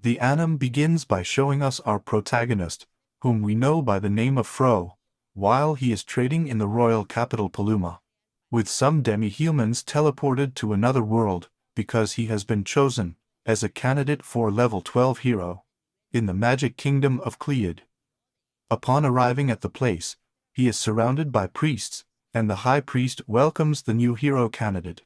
The anime begins by showing us our protagonist, whom we know by the name of Fro, while he is trading in the royal capital Paluma, with some demi-humans teleported to another world because he has been chosen as a candidate for level 12 hero in the magic kingdom of Cleod. Upon arriving at the place, he is surrounded by priests, and the high priest welcomes the new hero candidate.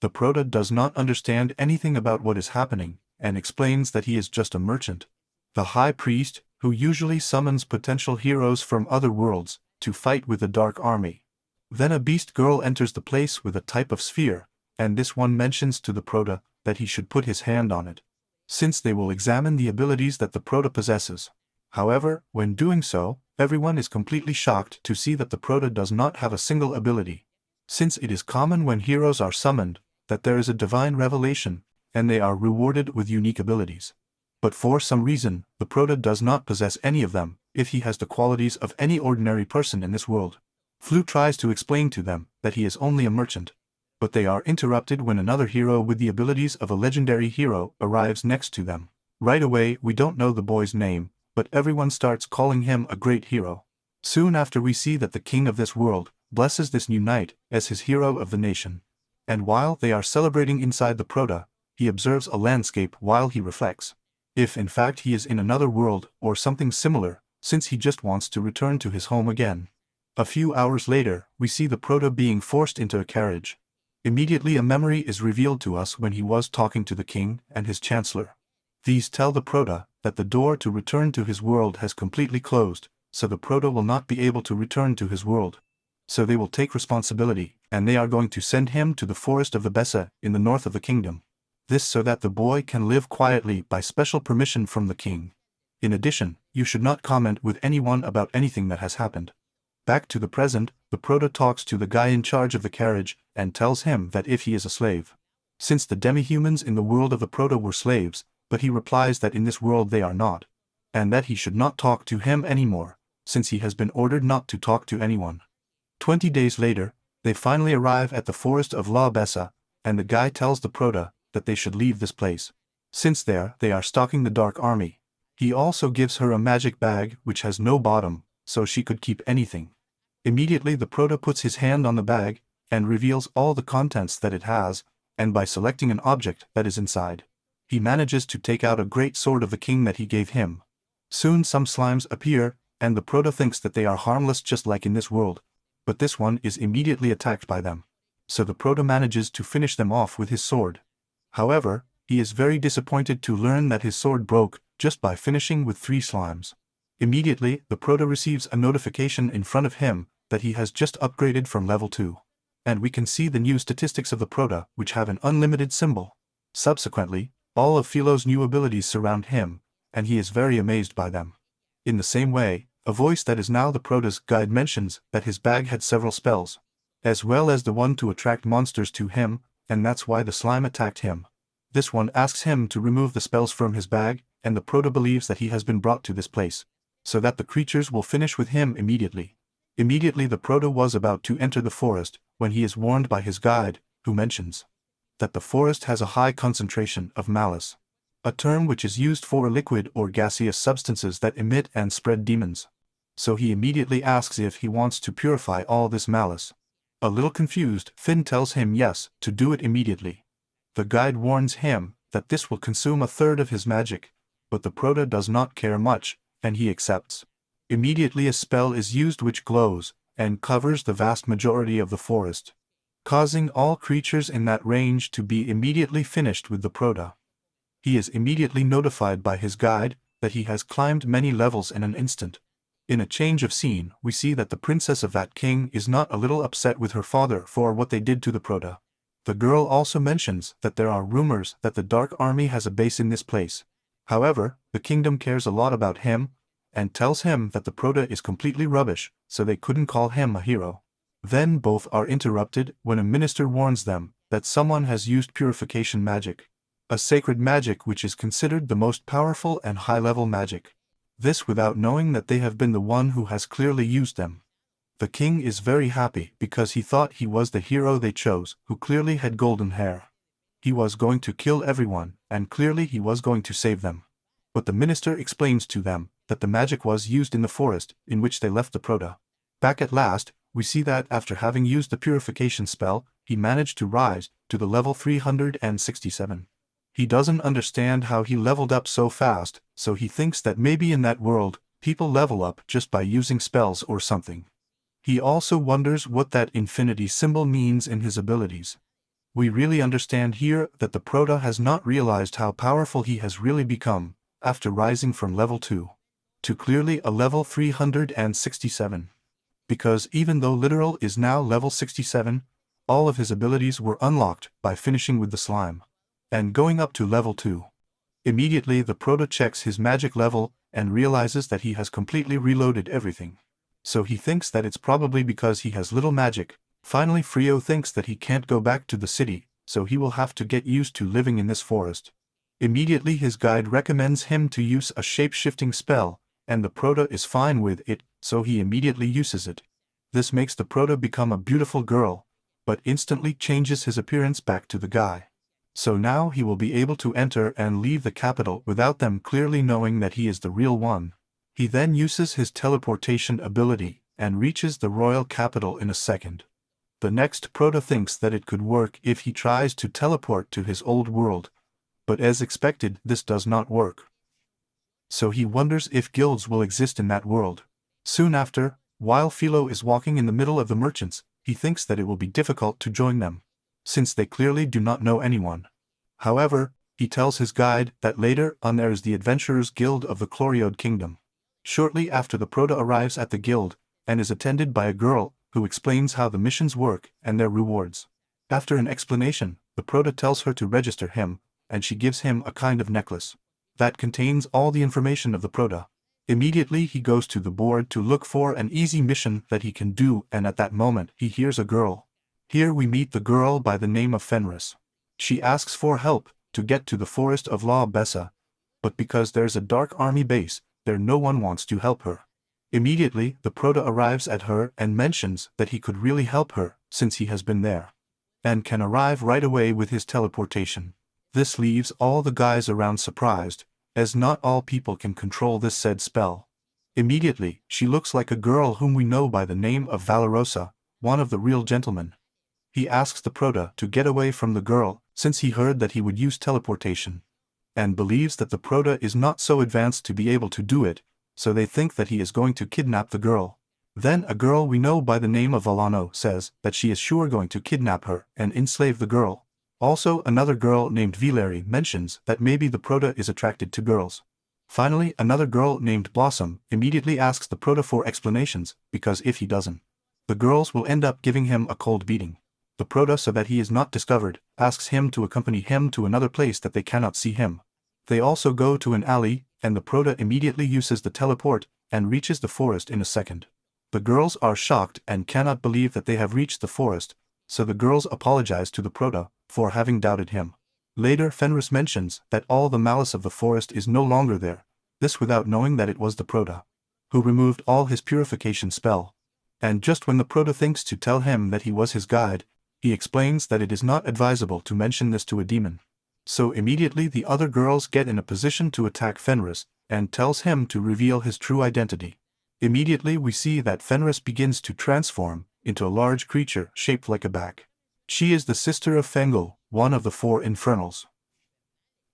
The prota does not understand anything about what is happening, and explains that he is just a merchant. The high priest, who usually summons potential heroes from other worlds to fight with the Dark Army. Then a beast girl enters the place with a type of sphere, and this one mentions to the prota that he should put his hand on it, since they will examine the abilities that the prota possesses. However, when doing so, everyone is completely shocked to see that the prota does not have a single ability, since it is common when heroes are summoned that there is a divine revelation, and they are rewarded with unique abilities. But for some reason, the prota does not possess any of them, if he has the qualities of any ordinary person in this world. Flu tries to explain to them that he is only a merchant, but they are interrupted when another hero with the abilities of a legendary hero arrives next to them. Right away, we don't know the boy's name, but everyone starts calling him a great hero. Soon after, we see that the king of this world blesses this new knight as his hero of the nation. And while they are celebrating inside the prota, he observes a landscape while he reflects if in fact he is in another world or something similar, since he just wants to return to his home again. A few hours later, we see the prota being forced into a carriage. Immediately a memory is revealed to us when he was talking to the king and his chancellor. These tell the prota that the door to return to his world has completely closed, so the prota will not be able to return to his world. So they will take responsibility, and they are going to send him to the forest of the Bessa in the north of the kingdom. This so that the boy can live quietly by special permission from the king. In addition, you should not comment with anyone about anything that has happened. Back to the present, the prota talks to the guy in charge of the carriage and tells him that if he is a slave, since the demi-humans in the world of the prota were slaves, but he replies that in this world they are not, and that he should not talk to him anymore, since he has been ordered not to talk to anyone. 20 days later, they finally arrive at the forest of La Bessa, and the guy tells the prota that they should leave this place, since there they are stalking the Dark Army. He also gives her a magic bag which has no bottom, so she could keep anything. Immediately the prota puts his hand on the bag, and reveals all the contents that it has, and by selecting an object that is inside, he manages to take out a great sword of the king that he gave him. Soon some slimes appear, and the prota thinks that they are harmless just like in this world, but this one is immediately attacked by them. So the prota manages to finish them off with his sword. However, he is very disappointed to learn that his sword broke just by finishing with 3 slimes. Immediately, the prota receives a notification in front of him that he has just upgraded from level 2. And we can see the new statistics of the prota, which have an unlimited symbol. Subsequently, all of Philo's new abilities surround him, and he is very amazed by them. In the same way, a voice that is now the prota's guide mentions that his bag had several spells, as well as the one to attract monsters to him, and that's why the slime attacked him. This one asks him to remove the spells from his bag, and the prota believes that he has been brought to this place, so that the creatures will finish with him immediately. Immediately the prota was about to enter the forest, when he is warned by his guide, who mentions that the forest has a high concentration of malice, a term which is used for liquid or gaseous substances that emit and spread demons. So he immediately asks if he wants to purify all this malice. A little confused, Finn tells him yes, to do it immediately. The guide warns him that this will consume a third of his magic, but the prota does not care much, and he accepts. Immediately a spell is used which glows, and covers the vast majority of the forest, causing all creatures in that range to be immediately finished with the prota. He is immediately notified by his guide that he has climbed many levels in an instant. In a change of scene, we see that the princess of that king is not a little upset with her father for what they did to the prota. The girl also mentions that there are rumors that the Dark Army has a base in this place. However, the kingdom cares a lot about him, and tells him that the prota is completely rubbish, so they couldn't call him a hero. Then both are interrupted when a minister warns them that someone has used purification magic, a sacred magic which is considered the most powerful and high-level magic. This without knowing that they have been the one who has clearly used them. The king is very happy because he thought he was the hero they chose, who clearly had golden hair. He was going to kill everyone, and clearly he was going to save them. but the minister explains to them that the magic was used in the forest in which they left the Prota. Back at last, we see that after having used the purification spell, he managed to rise to the level 367. He doesn't understand how he leveled up so fast, so he thinks that maybe in that world, people level up just by using spells or something. He also wonders what that infinity symbol means in his abilities. We really understand here that the Prota has not realized how powerful he has really become, after rising from level 2 to clearly a level 367. Because even though Literal is now level 67, all of his abilities were unlocked by finishing with the slime and going up to level 2. Immediately the Prota checks his magic level and realizes that he has completely reloaded everything. So he thinks that it's probably because he has little magic. Finally Frio thinks that he can't go back to the city, so he will have to get used to living in this forest. Immediately his guide recommends him to use a shape-shifting spell, and the Prota is fine with it, so he immediately uses it. This makes the Prota become a beautiful girl, but instantly changes his appearance back to the guy. So now he will be able to enter and leave the capital without them clearly knowing that he is the real one. He then uses his teleportation ability and reaches the royal capital in a second. The next Prota thinks that it could work if he tries to teleport to his old world, but as expected this does not work. So he wonders if guilds will exist in that world. Soon after, while Philo is walking in the middle of the merchants, he thinks that it will be difficult to join them, since they clearly do not know anyone. However, he tells his guide that later on there is the Adventurers Guild of the Chloriode Kingdom. Shortly after the Prota arrives at the guild, and is attended by a girl, who explains how the missions work and their rewards. After an explanation, the Prota tells her to register him, and she gives him a kind of necklace that contains all the information of the Prota. Immediately he goes to the board to look for an easy mission that he can do, and at that moment he hears a girl. Here we meet the girl by the name of Fenris. She asks for help to get to the forest of La Bessa, but because there's a dark army base, there no one wants to help her. Immediately the Prota arrives at her and mentions that he could really help her, since he has been there, and can arrive right away with his teleportation. This leaves all the guys around surprised, as not all people can control this said spell. Immediately, she looks like a girl whom we know by the name of Valorosa, one of the real gentlemen. He asks the Prota to get away from the girl, since he heard that he would use teleportation, and believes that the Prota is not so advanced to be able to do it, so they think that he is going to kidnap the girl. Then a girl we know by the name of Alano says that she is sure going to kidnap her and enslave the girl. Also another girl named Vileri mentions that maybe the Prota is attracted to girls. Finally another girl named Blossom immediately asks the Prota for explanations, because if he doesn't, the girls will end up giving him a cold beating. The Prota, so that he is not discovered, asks him to accompany him to another place that they cannot see him. They also go to an alley, and the Prota immediately uses the teleport and reaches the forest in a second. The girls are shocked and cannot believe that they have reached the forest, so the girls apologize to the Prota for having doubted him. Later Fenris mentions that all the malice of the forest is no longer there, this without knowing that it was the Prota who removed all his purification spell. And just when the Prota thinks to tell him that he was his guide, he explains that it is not advisable to mention this to a demon. So immediately the other girls get in a position to attack Fenris, and tells him to reveal his true identity. Immediately we see that Fenris begins to transform into a large creature shaped like a bat. She is the sister of Fengel, one of the 4 infernals.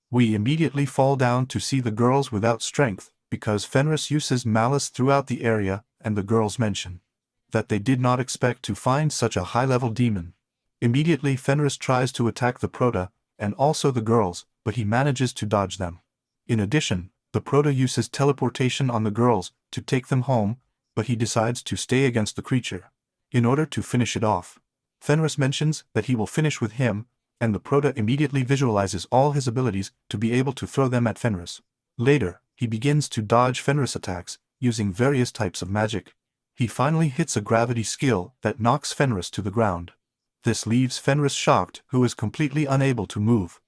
We immediately fall down to see the girls without strength, because Fenris uses malice throughout the area, and the girls mention that they did not expect to find such a high-level demon. Immediately Fenris tries to attack the Prota, and also the girls, but he manages to dodge them. In addition, the Prota uses teleportation on the girls to take them home, but he decides to stay against the creature in order to finish it off. Fenris mentions that he will finish with him, and the Prota immediately visualizes all his abilities to be able to throw them at Fenris. Later, he begins to dodge Fenris attacks, using various types of magic. He finally hits a gravity skill that knocks Fenris to the ground. This leaves Fenris shocked, who is completely unable to move.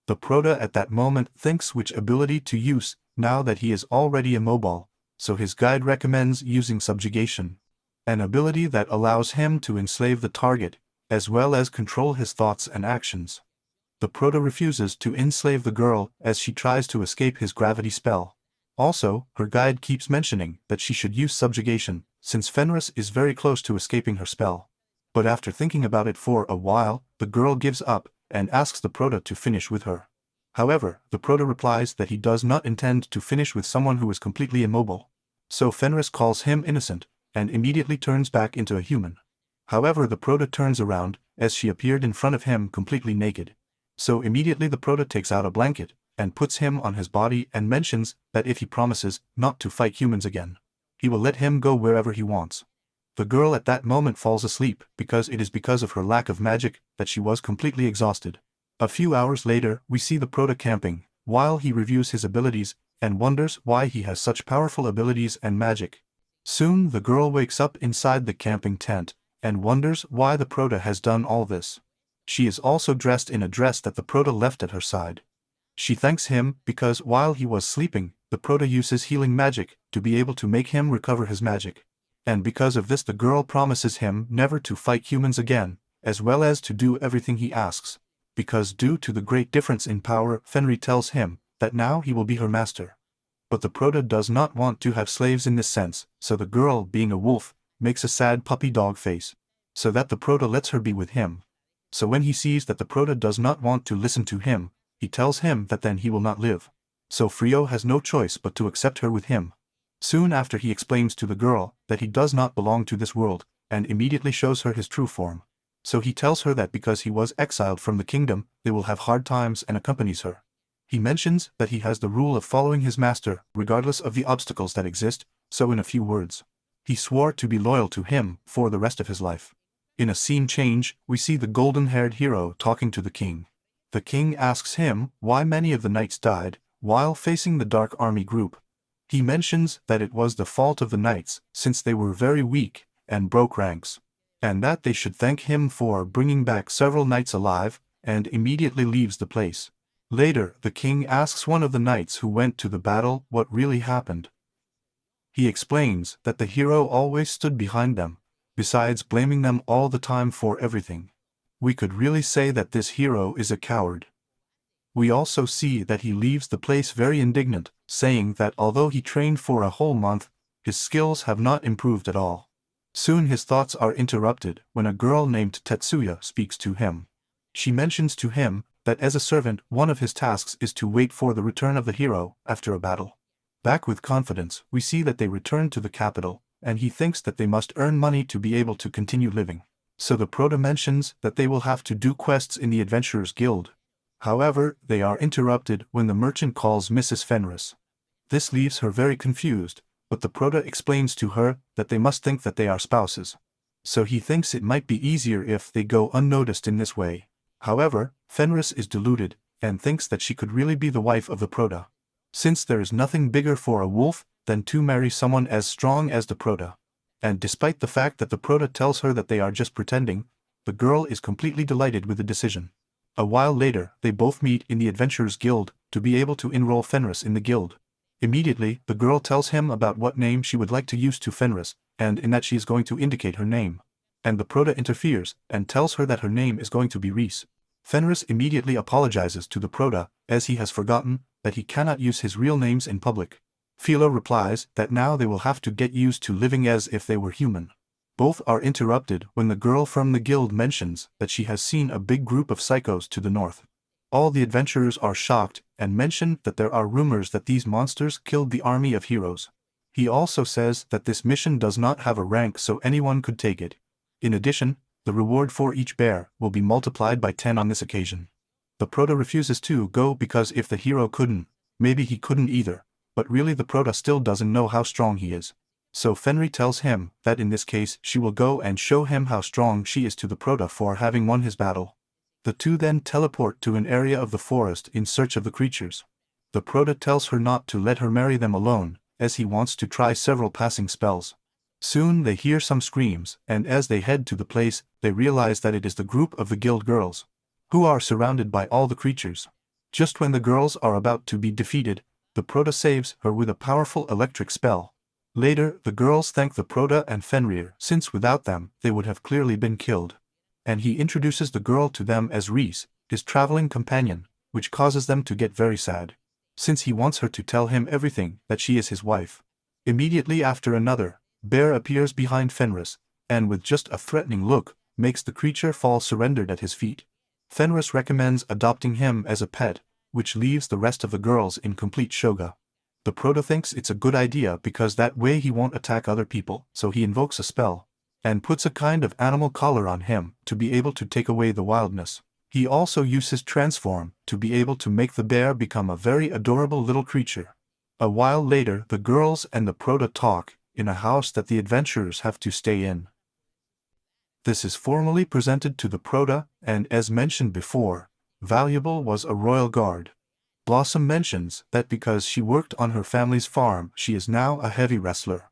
The Prota at that moment thinks which ability to use, now that he is already immobile, so his guide recommends using subjugation, an ability that allows him to enslave the target, as well as control his thoughts and actions. The Proto refuses to enslave the girl as she tries to escape his gravity spell. Also, her guide keeps mentioning that she should use subjugation, since Fenris is very close to escaping her spell. But after thinking about it for a while, the girl gives up and asks the Proto to finish with her. However, the Proto replies that he does not intend to finish with someone who is completely immobile. So Fenris calls him innocent, and immediately turns back into a human. However, the Proto turns around, as she appeared in front of him completely naked. So immediately the Proto takes out a blanket, and puts him on his body and mentions that if he promises not to fight humans again, he will let him go wherever he wants. The girl at that moment falls asleep because it is because of her lack of magic that she was completely exhausted. A few hours later, we see the Proto camping, while he reviews his abilities, and wonders why he has such powerful abilities and magic. Soon the girl wakes up inside the camping tent, and wonders why the Proto has done all this. She is also dressed in a dress that the Proto left at her side. She thanks him because while he was sleeping, the Proto uses healing magic to be able to make him recover his magic. And because of this the girl promises him never to fight humans again, as well as to do everything he asks. Because due to the great difference in power, Fenrir tells him that now he will be her master. But the Proto does not want to have slaves in this sense, so the girl, being a wolf, makes a sad puppy dog face, so that the Proto lets her be with him. So when he sees that the Proto does not want to listen to him, he tells him that then he will not live. So Frio has no choice but to accept her with him. Soon after he explains to the girl that he does not belong to this world, and immediately shows her his true form. So he tells her that because he was exiled from the kingdom, they will have hard times and accompanies her. He mentions that he has the rule of following his master, regardless of the obstacles that exist, so in a few words, he swore to be loyal to him for the rest of his life. In a scene change, we see the golden-haired hero talking to the king. The king asks him why many of the knights died while facing the Dark Army group. He mentions that it was the fault of the knights since they were very weak and broke ranks, and that they should thank him for bringing back several knights alive, and immediately leaves the place. Later, the king asks one of the knights who went to the battle what really happened. He explains that the hero always stood behind them, besides blaming them all the time for everything. We could really say that this hero is a coward. We also see that he leaves the place very indignant, saying that although he trained for a whole month, his skills have not improved at all. Soon his thoughts are interrupted when a girl named Tetsuya speaks to him. She mentions to him that as a servant one of his tasks is to wait for the return of the hero after a battle. Back with confidence, we see that they return to the capital, and he thinks that they must earn money to be able to continue living. So the Proto mentions that they will have to do quests in the Adventurers Guild. However, they are interrupted when the merchant calls Mrs. Fenris. This leaves her very confused, but the Proto explains to her that they must think that they are spouses. So he thinks it might be easier if they go unnoticed in this way. However, Fenris is deluded, and thinks that she could really be the wife of the Proto. Since there is nothing bigger for a wolf than to marry someone as strong as the Proto. And despite the fact that the Proto tells her that they are just pretending, the girl is completely delighted with the decision. A while later, they both meet in the Adventurers Guild to be able to enroll Fenris in the guild. Immediately, the girl tells him about what name she would like to use to Fenris, and in that she is going to indicate her name. And the Proto interferes and tells her that her name is going to be Reese. Fenris immediately apologizes to the Proto, as he has forgotten that he cannot use his real names in public. Philo replies that now they will have to get used to living as if they were human. Both are interrupted when the girl from the guild mentions that she has seen a big group of psychos to the north. All the adventurers are shocked and mention that there are rumors that these monsters killed the army of heroes. He also says that this mission does not have a rank so anyone could take it. In addition, the reward for each bear will be multiplied by 10 on this occasion. The Proto refuses to go because if the hero couldn't, maybe he couldn't either, but really the Proto still doesn't know how strong he is. So Fenrir tells him that in this case she will go and show him how strong she is to the Proto for having won his battle. The two then teleport to an area of the forest in search of the creatures. The Proto tells her not to let her marry them alone, as he wants to try several passing spells. Soon they hear some screams, and as they head to the place, they realize that it is the group of the guild girls, who are surrounded by all the creatures. Just when the girls are about to be defeated, the Proto saves her with a powerful electric spell. Later, the girls thank the Proto and Fenrir, since without them, they would have clearly been killed. And he introduces the girl to them as Reese, his traveling companion, which causes them to get very sad, since he wants her to tell him everything that she is his wife. Immediately after another bear appears behind Fenris, and with just a threatening look, makes the creature fall surrendered at his feet. Fenris recommends adopting him as a pet, which leaves the rest of the girls in complete shoga. The Proto thinks it's a good idea because that way he won't attack other people, so he invokes a spell, and puts a kind of animal collar on him to be able to take away the wildness. He also uses transform to be able to make the bear become a very adorable little creature. A while later the girls and the Proto talk in a house that the adventurers have to stay in. This is formally presented to the Proto, and as mentioned before, valuable was a royal guard. Blossom mentions that because she worked on her family's farm she is now a heavy wrestler.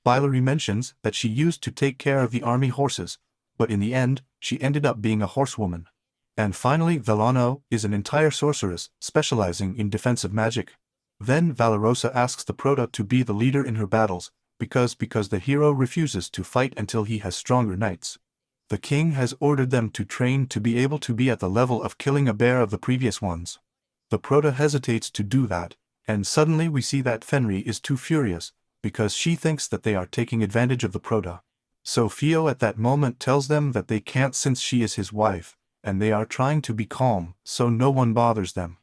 Bilary mentions that she used to take care of the army horses, but in the end, she ended up being a horsewoman. And finally Velano is an entire sorceress, specializing in defensive magic. Then Valorosa asks the Proto to be the leader in her battles, because the hero refuses to fight until he has stronger knights. The king has ordered them to train to be able to be at the level of killing a bear of the previous ones. The Proto hesitates to do that, and suddenly we see that Fenri is too furious, because she thinks that they are taking advantage of the Proto. So Fio at that moment tells them that they can't since she is his wife, and they are trying to be calm so no one bothers them.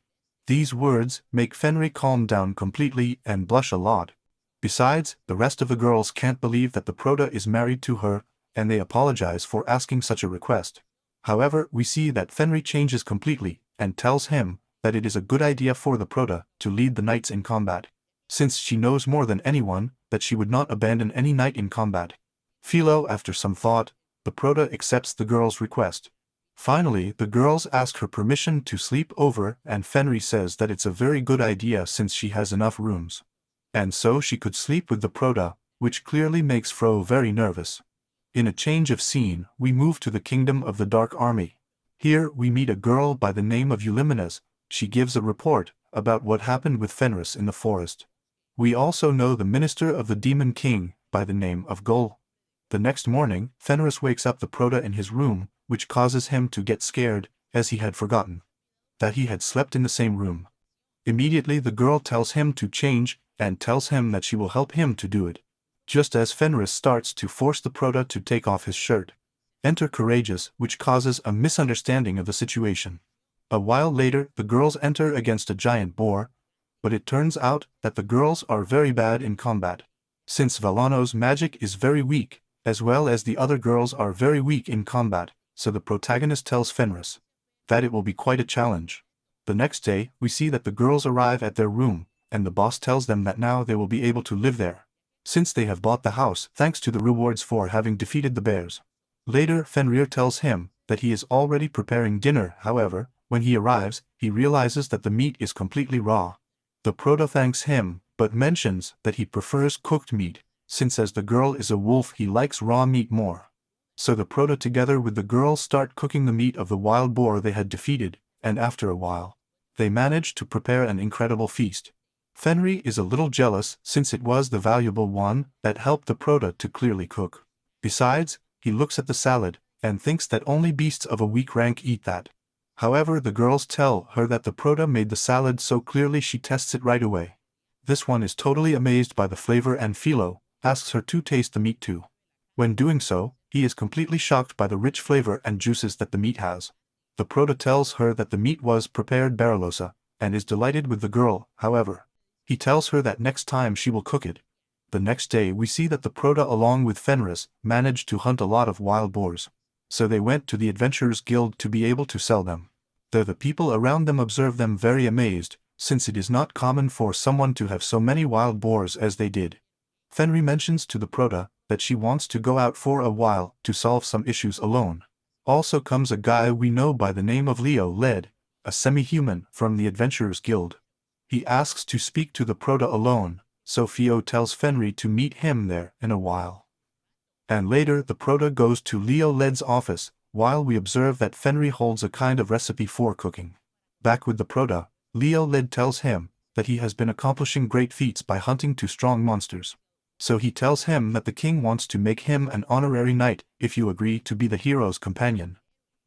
These words make Fenri calm down completely and blush a lot. Besides, the rest of the girls can't believe that the Proto is married to her, and they apologize for asking such a request. However, we see that Fenri changes completely, and tells him that it is a good idea for the Proto to lead the knights in combat, since she knows more than anyone that she would not abandon any knight in combat. Philo, after some thought, the Proto accepts the girl's request. Finally, the girls ask her permission to sleep over, and Fenri says that it's a very good idea since she has enough rooms. And so she could sleep with the Proto, which clearly makes Fro very nervous. In a change of scene, we move to the kingdom of the Dark Army. Here we meet a girl by the name of Eulimenes. She gives a report about what happened with Fenris in the forest. We also know the minister of the Demon King by the name of Gol. The next morning, Fenris wakes up the Proto in his room, which causes him to get scared, as he had forgotten that he had slept in the same room. Immediately the girl tells him to change, and tells him that she will help him to do it. Just as Fenris starts to force the Proto to take off his shirt, enter Courageous, which causes a misunderstanding of the situation. A while later the girls enter against a giant boar, but it turns out that the girls are very bad in combat. Since Velano's magic is very weak, as well as the other girls are very weak in combat, so the protagonist tells Fenris that it will be quite a challenge. The next day, we see that the girls arrive at their room, and the boss tells them that now they will be able to live there, since they have bought the house thanks to the rewards for having defeated the bears. Later Fenrir tells him that he is already preparing dinner. However, when he arrives, he realizes that the meat is completely raw. The Proto thanks him, but mentions that he prefers cooked meat, since as the girl is a wolf he likes raw meat more. So the Proto together with the girl start cooking the meat of the wild boar they had defeated, and after a while, they manage to prepare an incredible feast. Fenrir is a little jealous since it was the valuable one that helped the Proto to clearly cook. Besides, he looks at the salad, and thinks that only beasts of a weak rank eat that. However, the girls tell her that the Proto made the salad so clearly she tests it right away. This one is totally amazed by the flavor and Philo asks her to taste the meat too. When doing so, he is completely shocked by the rich flavor and juices that the meat has. The Proto tells her that the meat was prepared Barolosa, and is delighted with the girl. However, he tells her that next time she will cook it. The next day we see that the Proto along with Fenris managed to hunt a lot of wild boars. So they went to the Adventurers Guild to be able to sell them. There the people around them observe them very amazed, since it is not common for someone to have so many wild boars as they did. Fenrir mentions to the Proto that she wants to go out for a while to solve some issues alone. Also comes a guy we know by the name of Leo Led, a semi-human from the Adventurers Guild. He asks to speak to the Proto alone, so Fio tells Fenrir to meet him there in a while. And later the Proto goes to Leo Led's office, while we observe that Fenrir holds a kind of recipe for cooking. Back with the Proto, Leo Led tells him that he has been accomplishing great feats by hunting two strong monsters. So he tells him that the king wants to make him an honorary knight if you agree to be the hero's companion.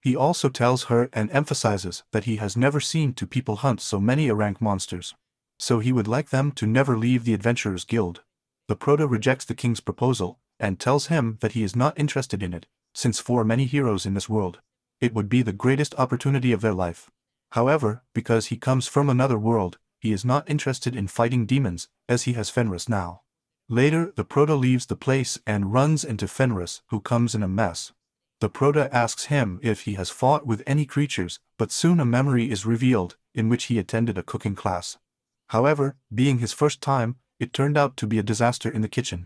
He also tells her and emphasizes that he has never seen two people hunt so many rank monsters. So he would like them to never leave the Adventurers Guild. The Proto rejects the king's proposal, and tells him that he is not interested in it, since for many heroes in this world, it would be the greatest opportunity of their life. However, because he comes from another world, he is not interested in fighting demons, as he has Fenris now. Later, the Proto leaves the place and runs into Fenris, who comes in a mess. The Proto asks him if he has fought with any creatures, but soon a memory is revealed, in which he attended a cooking class. However, being his first time, it turned out to be a disaster in the kitchen.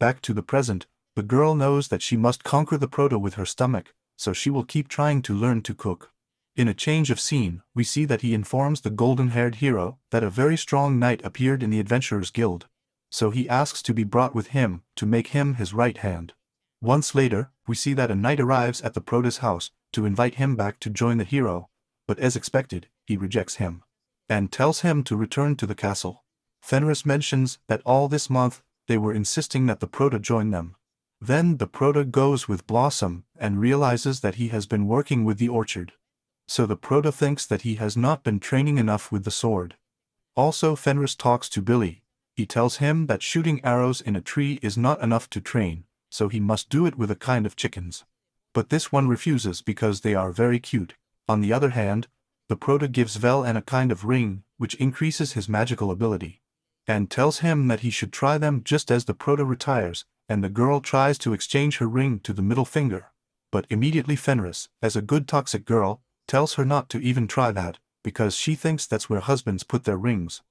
Back to the present, the girl knows that she must conquer the Proto with her stomach, so she will keep trying to learn to cook. In a change of scene, we see that he informs the golden-haired hero that a very strong knight appeared in the Adventurers Guild. So he asks to be brought with him to make him his right hand. Once later, we see that a knight arrives at the Proto's house to invite him back to join the hero, but as expected, he rejects him and tells him to return to the castle. Fenris mentions that all this month they were insisting that the Proto join them. Then the Proto goes with Blossom and realizes that he has been working with the orchard. So the Proto thinks that he has not been training enough with the sword. Also, Fenris talks to Billy. He tells him that shooting arrows in a tree is not enough to train, so he must do it with a kind of chickens. But this one refuses because they are very cute. On the other hand, the Proto gives Vel a kind of ring, which increases his magical ability, and tells him that he should try them just as the Proto retires, and the girl tries to exchange her ring to the middle finger. But immediately Fenris, as a good toxic girl, tells her not to even try that, because she thinks that's where husbands put their rings.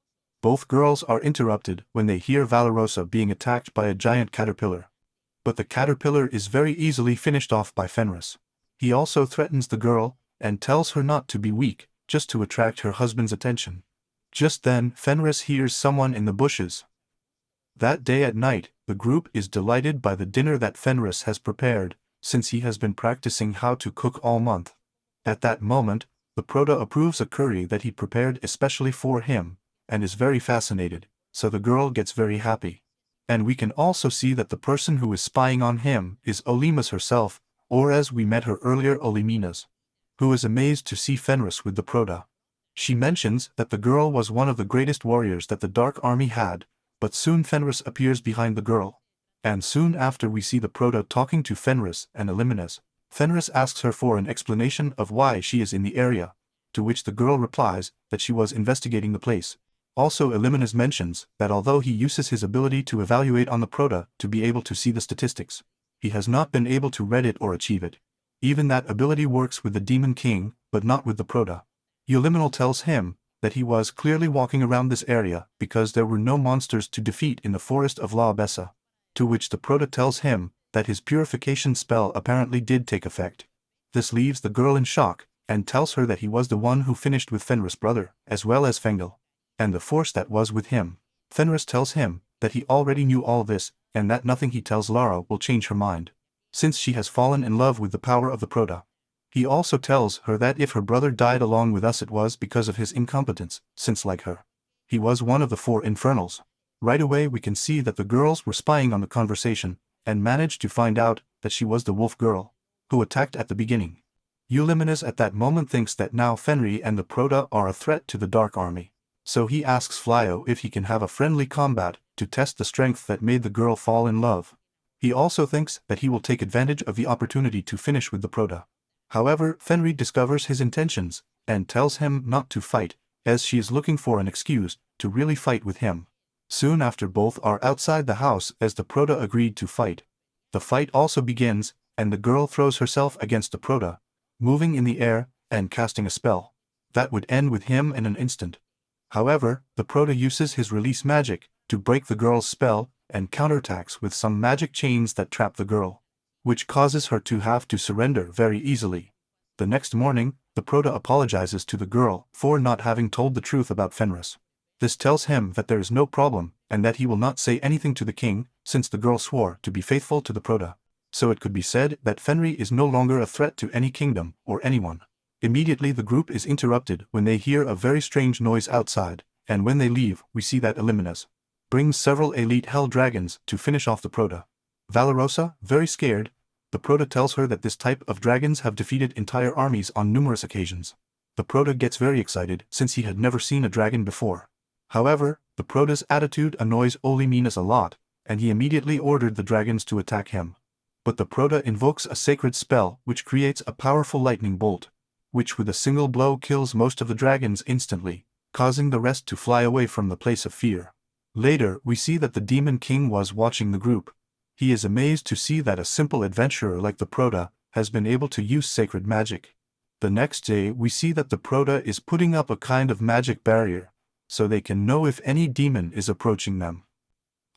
Both girls are interrupted when they hear Valorosa being attacked by a giant caterpillar. But the caterpillar is very easily finished off by Fenris. He also threatens the girl, and tells her not to be weak, just to attract her husband's attention. Just then, Fenris hears someone in the bushes. That day at night, the group is delighted by the dinner that Fenris has prepared, since he has been practicing how to cook all month. At that moment, the Proto approves a curry that he prepared especially for him, and is very fascinated, so the girl gets very happy. And we can also see that the person who is spying on him is Olimas herself, or as we met her earlier, Oliminas, who is amazed to see Fenris with the Proto. She mentions that the girl was one of the greatest warriors that the Dark Army had, but soon Fenris appears behind the girl. And soon after we see the Proto talking to Fenris and Oliminas. Fenris asks her for an explanation of why she is in the area, to which the girl replies that she was investigating the place. Also, Oliminas mentions that although he uses his ability to evaluate on the Proto to be able to see the statistics, he has not been able to read it or achieve it. Even that ability works with the Demon King, but not with the Proto. Euliminal tells him that he was clearly walking around this area because there were no monsters to defeat in the forest of La Abessa, to which the Proto tells him that his purification spell apparently did take effect. This leaves the girl in shock, and tells her that he was the one who finished with Fenris' brother, as well as Fengel, and the force that was with him. Fenris tells him that he already knew all this, and that nothing he tells Lara will change her mind, since she has fallen in love with the power of the Proto. He also tells her that if her brother died along with us it was because of his incompetence, since like her, he was one of the 4 infernals. Right away we can see that the girls were spying on the conversation, and managed to find out that she was the wolf girl, who attacked at the beginning. Euliminus at that moment thinks that now Fenri and the Proto are a threat to the Dark Army, so he asks Flyo if he can have a friendly combat to test the strength that made the girl fall in love. He also thinks that he will take advantage of the opportunity to finish with the Proto. However, Fenri discovers his intentions, and tells him not to fight, as she is looking for an excuse to really fight with him. Soon after both are outside the house as the Proto agreed to fight. The fight also begins, and the girl throws herself against the Proto, moving in the air, and casting a spell that would end with him in an instant. However, the Proto uses his release magic to break the girl's spell, and counterattacks with some magic chains that trap the girl, which causes her to have to surrender very easily. The next morning, the Proto apologizes to the girl for not having told the truth about Fenris. This tells him that there is no problem, and that he will not say anything to the king, since the girl swore to be faithful to the Proto. So it could be said that Fenri is no longer a threat to any kingdom or anyone. Immediately the group is interrupted when they hear a very strange noise outside, and when they leave we see that Oliminas brings several elite hell dragons to finish off the Proto. Valorosa, very scared, The Prota tells her that this type of dragons have defeated entire armies on numerous occasions. The Prota gets very excited since he had never seen a dragon before. However, the Prota's attitude annoys Minas a lot, and he immediately ordered the dragons to attack him. But the Prota invokes a sacred spell which creates a powerful lightning bolt, which with a single blow kills most of the dragons instantly, causing the rest to fly away from the place of fear. Later, we see that the Demon King was watching the group. He is amazed to see that a simple adventurer like the Prota has been able to use sacred magic. The next day, we see that the Prota is putting up a kind of magic barrier, so they can know if any demon is approaching them.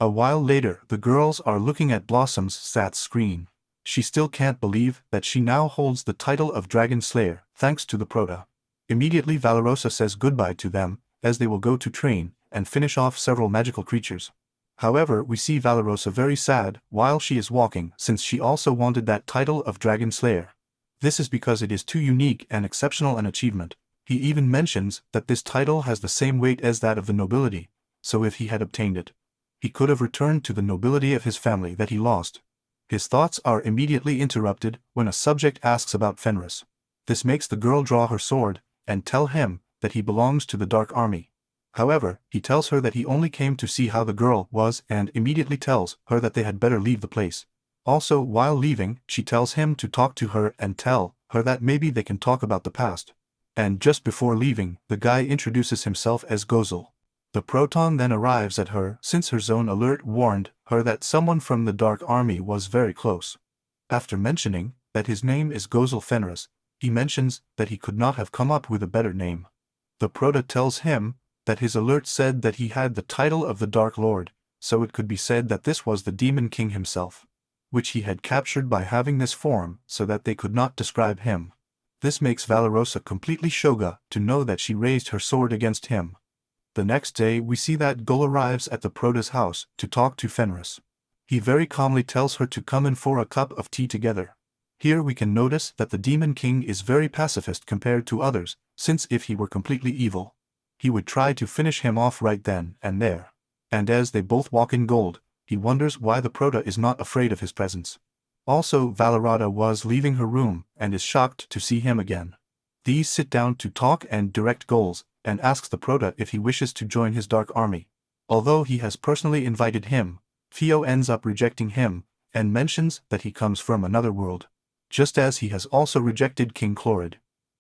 A while later, the girls are looking at Blossom's stats screen. She still can't believe that she now holds the title of Dragon Slayer, thanks to the Prota. Immediately Valorosa says goodbye to them, as they will go to train and finish off several magical creatures. However, we see Valorosa very sad while she is walking since she also wanted that title of Dragon Slayer. This is because it is too unique and exceptional an achievement. He even mentions that this title has the same weight as that of the nobility, so if he had obtained it, he could have returned to the nobility of his family that he lost. His thoughts are immediately interrupted when a subject asks about Fenris. This makes the girl draw her sword and tell him that he belongs to the Dark Army. However, he tells her that he only came to see how the girl was and immediately tells her that they had better leave the place. Also, while leaving, she tells him to talk to her and tell her that maybe they can talk about the past. And just before leaving, the guy introduces himself as Gozel. The Proton then arrives at her since her zone alert warned her that someone from the Dark Army was very close. After mentioning that his name is Gozel Fenris, he mentions that he could not have come up with a better name. The Prota tells him that his alert said that he had the title of the Dark Lord, so it could be said that this was the Demon King himself, which he had captured by having this form so that they could not describe him. This makes Valorosa completely shoga to know that she raised her sword against him. The next day we see that Gul arrives at the Prota's house to talk to Fenris. He very calmly tells her to come in for a cup of tea together. Here we can notice that the Demon King is very pacifist compared to others, since if he were completely evil, he would try to finish him off right then and there. And as they both walk in gold, he wonders why the Prota is not afraid of his presence. Also, Valorada was leaving her room and is shocked to see him again. These sit down to talk and direct goals, and asks the Prota if he wishes to join his Dark Army. Although he has personally invited him, Theo ends up rejecting him, and mentions that he comes from another world, just as he has also rejected King Chlorid.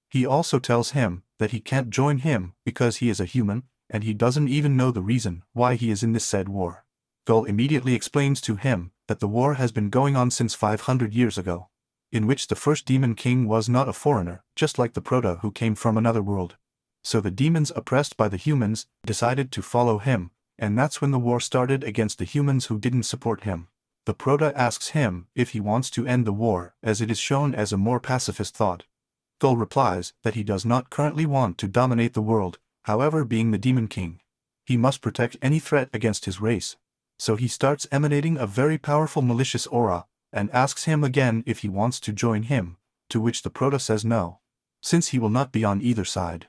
He also tells him that he can't join him because he is a human, and he doesn't even know the reason why he is in this said war. Gull immediately explains to him that the war has been going on since 500 years ago, in which the first Demon King was not a foreigner, just like the Prota who came from another world. So the demons oppressed by the humans decided to follow him, and that's when the war started against the humans who didn't support him. The Prota asks him if he wants to end the war, as it is shown as a more pacifist thought. Gull replies that he does not currently want to dominate the world, however, being the Demon King, he must protect any threat against his race. So he starts emanating a very powerful malicious aura, and asks him again if he wants to join him, to which the Prota says no, since he will not be on either side.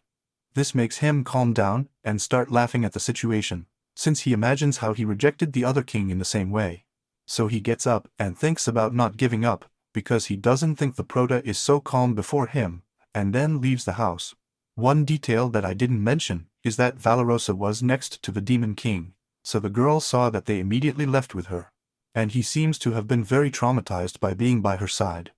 This makes him calm down and start laughing at the situation, since he imagines how he rejected the other king in the same way. So he gets up and thinks about not giving up, because he doesn't think the Prota is so calm before him, and then leaves the house. One detail that I didn't mention is that Valorosa was next to the Demon King, so the girl saw that they immediately left with her, and he seems to have been very traumatized by being by her side.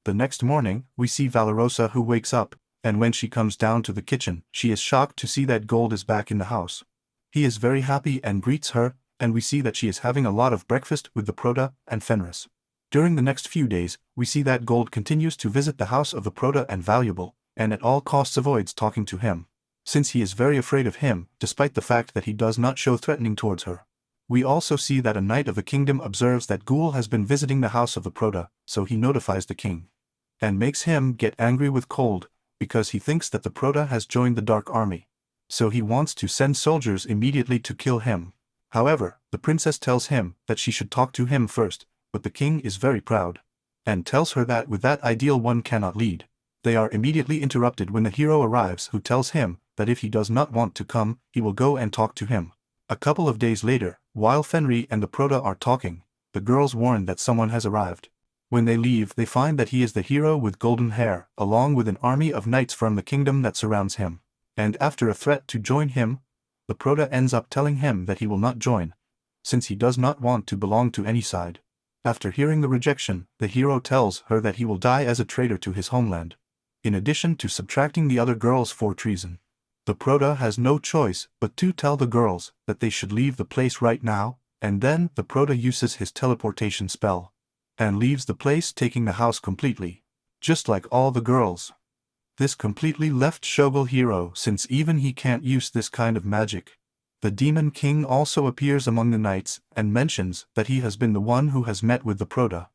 The next morning, we see Valorosa who wakes up, and when she comes down to the kitchen, she is shocked to see that Gold is back in the house. He is very happy and greets her, and we see that she is having a lot of breakfast with the Prota and Fenris. During the next few days, we see that Gold continues to visit the house of the Prota and Valuable, and at all costs avoids talking to him, since he is very afraid of him, despite the fact that he does not show threatening towards her. We also see that a knight of the kingdom observes that Ghoul has been visiting the house of the Prota, so he notifies the king, and makes him get angry with Cold, because he thinks that the Prota has joined the Dark Army. So he wants to send soldiers immediately to kill him. However, the princess tells him that she should talk to him first, but the king is very proud, and tells her that with that ideal one cannot lead. They are immediately interrupted when the hero arrives, who tells him that if he does not want to come, he will go and talk to him. A couple of days later, while Fenrir and the Prota are talking, the girls warn that someone has arrived. When they leave, they find that he is the hero with golden hair, along with an army of knights from the kingdom that surrounds him. And after a threat to join him, the Prota ends up telling him that he will not join, since he does not want to belong to any side. After hearing the rejection, the hero tells her that he will die as a traitor to his homeland, in addition to subtracting the other girls for treason. The Prota has no choice but to tell the girls that they should leave the place right now, and then the Prota uses his teleportation spell and leaves the place, taking the house completely, just like all the girls. This completely left Shogal hero, since even he can't use this kind of magic. The Demon King also appears among the knights and mentions that he has been the one who has met with the Prota.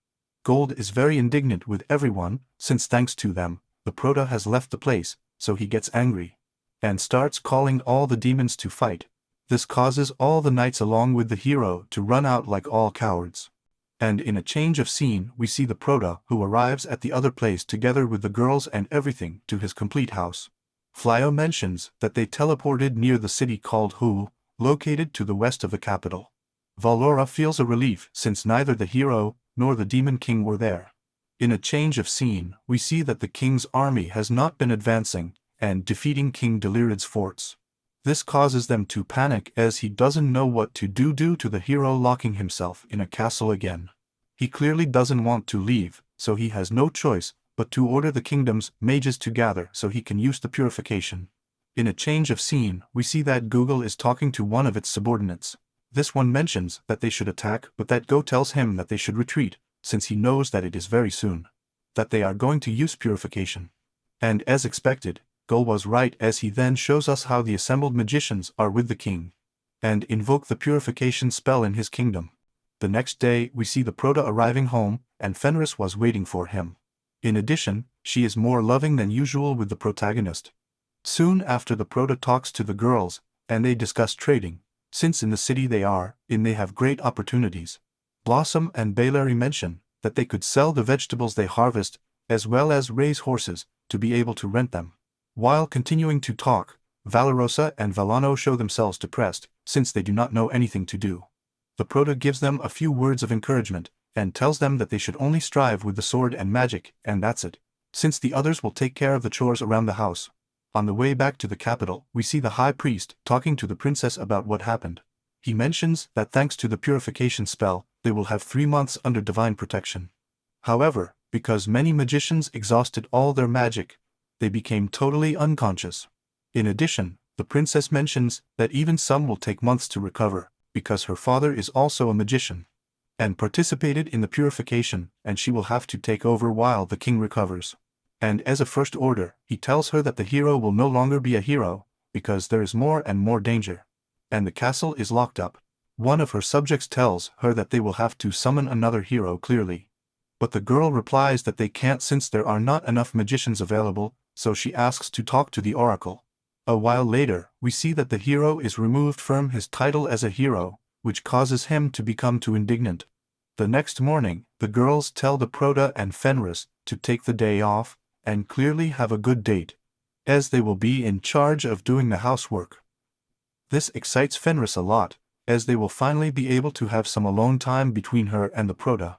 Gold is very indignant with everyone, since thanks to them, the Prota has left the place, so he gets angry and starts calling all the demons to fight. This causes all the knights along with the hero to run out like all cowards. And in a change of scene, we see the Prota, who arrives at the other place together with the girls and everything to his complete house. Flyo mentions that they teleported near the city called Kouho, located to the west of the capital. Valora feels a relief since neither the hero nor the Demon King were there. In a change of scene, we see that the king's army has not been advancing and defeating King Delirid's forts. This causes them to panic as he doesn't know what to do due to the hero locking himself in a castle again. He clearly doesn't want to leave, so he has no choice but to order the kingdom's mages to gather so he can use the purification. In a change of scene, we see that Google is talking to one of its subordinates. This one mentions that they should attack, but that Go tells him that they should retreat, since he knows that it is very soon that they are going to use purification. And as expected, Go was right, as he then shows us how the assembled magicians are with the king and invoke the purification spell in his kingdom. The next day, we see the Prota arriving home, and Fenris was waiting for him. In addition, she is more loving than usual with the protagonist. Soon after, the Prota talks to the girls, and they discuss trading, since in the city they are in they have great opportunities. Blossom and Bailari mention that they could sell the vegetables they harvest, as well as raise horses, to be able to rent them. While continuing to talk, Valorosa and Valano show themselves depressed, since they do not know anything to do. The Prota gives them a few words of encouragement, and tells them that they should only strive with the sword and magic, and that's it, since the others will take care of the chores around the house. On the way back to the capital, we see the high priest talking to the princess about what happened. He mentions that thanks to the purification spell, they will have 3 months under divine protection. However, because many magicians exhausted all their magic, they became totally unconscious. In addition, the princess mentions that even some will take months to recover, because her father is also a magician and participated in the purification, and she will have to take over while the king recovers. And as a first order, he tells her that the hero will no longer be a hero, because there is more and more danger, and the castle is locked up. One of her subjects tells her that they will have to summon another hero clearly. But the girl replies that they can't since there are not enough magicians available, so she asks to talk to the oracle. A while later, we see that the hero is removed from his title as a hero, which causes him to become too indignant. The next morning, the girls tell the Prota and Fenris to take the day off and clearly have a good date, as they will be in charge of doing the housework. This excites Fenris a lot, as they will finally be able to have some alone time between her and the Prota.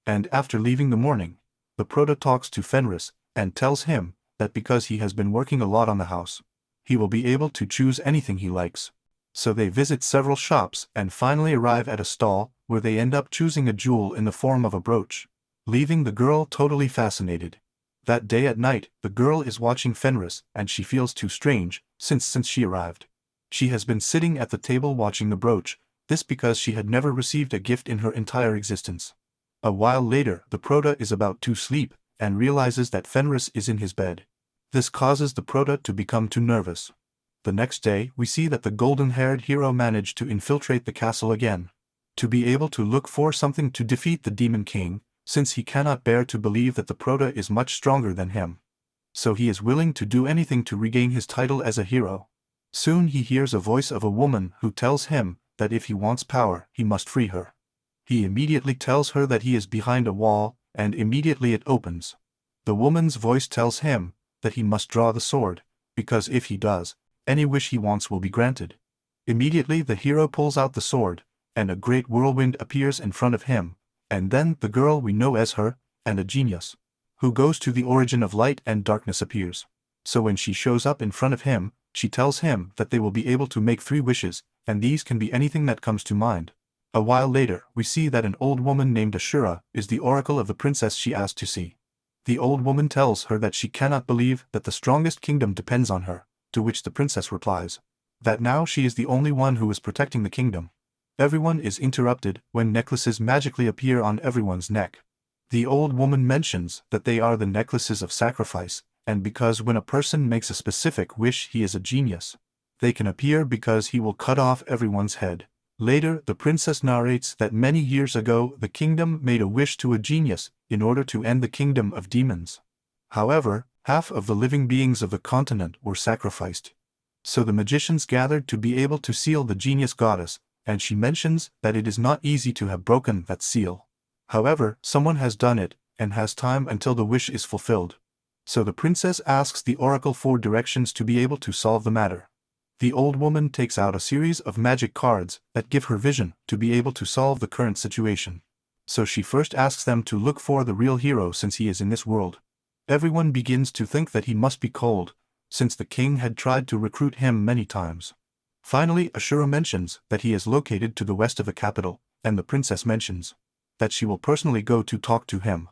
And after leaving the morning, the Prota talks to Fenris and tells him that because he has been working a lot on the house, he will be able to choose anything he likes. So they visit several shops and finally arrive at a stall where they end up choosing a jewel in the form of a brooch, leaving the girl totally fascinated. That day at night, the girl is watching Fenris and she feels too strange since she arrived. She has been sitting at the table watching the brooch, this because she had never received a gift in her entire existence. A while later, the Prota is about to sleep and realizes that Fenris is in his bed. This causes the Prota to become too nervous. The next day, we see that the golden-haired hero managed to infiltrate the castle again, to be able to look for something to defeat the Demon King, since he cannot bear to believe that the Prota is much stronger than him. So he is willing to do anything to regain his title as a hero. Soon he hears a voice of a woman who tells him that if he wants power, he must free her. He immediately tells her that he is behind a wall, and immediately it opens. The woman's voice tells him that he must draw the sword, because if he does, any wish he wants will be granted. Immediately the hero pulls out the sword, and a great whirlwind appears in front of him, and then the girl we know as her, and a genius, who goes to the origin of light and darkness appears. So when she shows up in front of him, she tells him that they will be able to make 3 wishes, and these can be anything that comes to mind. A while later, we see that an old woman named Ashura is the oracle of the princess she asked to see. The old woman tells her that she cannot believe that the strongest kingdom depends on her, to which the princess replies that now she is the only one who is protecting the kingdom. Everyone is interrupted when necklaces magically appear on everyone's neck. The old woman mentions that they are the necklaces of sacrifice, and because when a person makes a specific wish he is a genius. They can appear because he will cut off everyone's head. Later, the princess narrates that many years ago the kingdom made a wish to a genius in order to end the kingdom of demons. However, half of the living beings of the continent were sacrificed. So the magicians gathered to be able to seal the genius goddess, and she mentions that it is not easy to have broken that seal. However, someone has done it, and has time until the wish is fulfilled. So the princess asks the oracle for directions to be able to solve the matter. The old woman takes out a series of magic cards that give her vision to be able to solve the current situation. So she first asks them to look for the real hero since he is in this world. Everyone begins to think that he must be cold, since the king had tried to recruit him many times. Finally, Ashura mentions that he is located to the west of the capital, and the princess mentions that she will personally go to talk to him.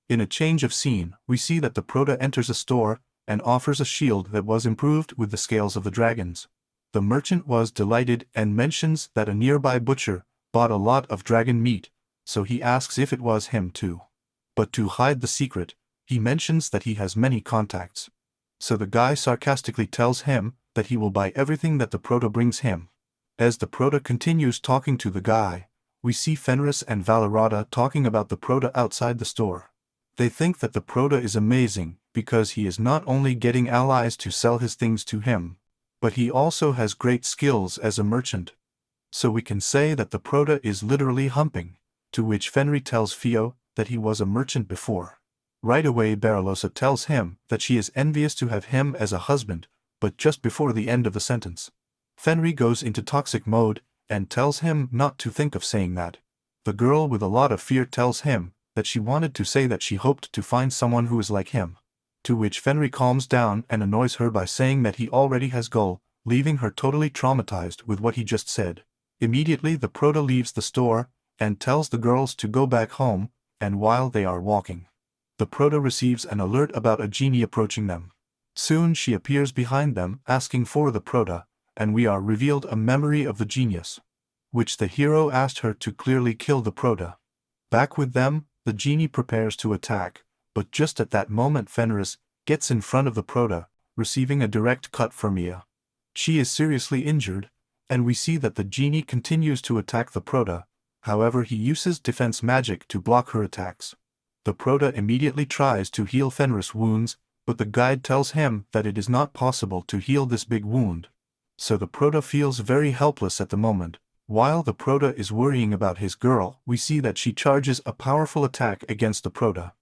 In a change of scene, we see that the Prota enters a store and offers a shield that was improved with the scales of the dragons. The merchant was delighted and mentions that a nearby butcher bought a lot of dragon meat, so he asks if it was him too. But to hide the secret, he mentions that he has many contacts. So the guy sarcastically tells him that he will buy everything that the Prota brings him. As the Prota continues talking to the guy, we see Fenris and Valorata talking about the Prota outside the store. They think that the Prota is amazing because he is not only getting allies to sell his things to him, but he also has great skills as a merchant. So we can say that the Prota is literally humping, to which Fenrir tells Fio that he was a merchant before. Right away Baralosa tells him that she is envious to have him as a husband, but just before the end of the sentence, Fenrir goes into toxic mode and tells him not to think of saying that. The girl with a lot of fear tells him that she wanted to say that she hoped to find someone who is like him. To which Fenrir calms down and annoys her by saying that he already has goal, leaving her totally traumatized with what he just said. Immediately the Prota leaves the store and tells the girls to go back home, and while they are walking, the Prota receives an alert about a genie approaching them. Soon she appears behind them asking for the Prota, and we are revealed a memory of the genius, which the hero asked her to clearly kill the Prota. Back with them, the genie prepares to attack, but just at that moment Fenris gets in front of the Prota, receiving a direct cut from Mia. She is seriously injured, and we see that the genie continues to attack the Prota, however he uses defense magic to block her attacks. The Prota immediately tries to heal Fenris' wounds, but the guide tells him that it is not possible to heal this big wound. So the Prota feels very helpless at the moment. While the Prota is worrying about his girl, we see that she charges a powerful attack against the Prota,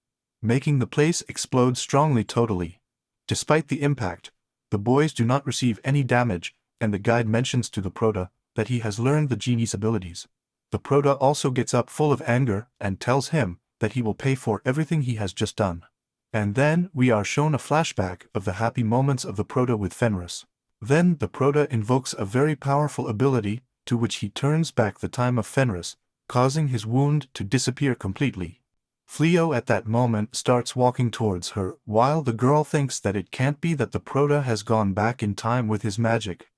making the place explode strongly totally. Despite the impact, the boys do not receive any damage, and the guide mentions to the Prota that he has learned the genie's abilities. The Prota also gets up full of anger and tells him that he will pay for everything he has just done. And then we are shown a flashback of the happy moments of the Prota with Fenris. Then the Prota invokes a very powerful ability, to which he turns back the time of Fenris, causing his wound to disappear completely. Fleo at that moment starts walking towards her, while the girl thinks that it can't be that the Prota has gone back in time with his magic.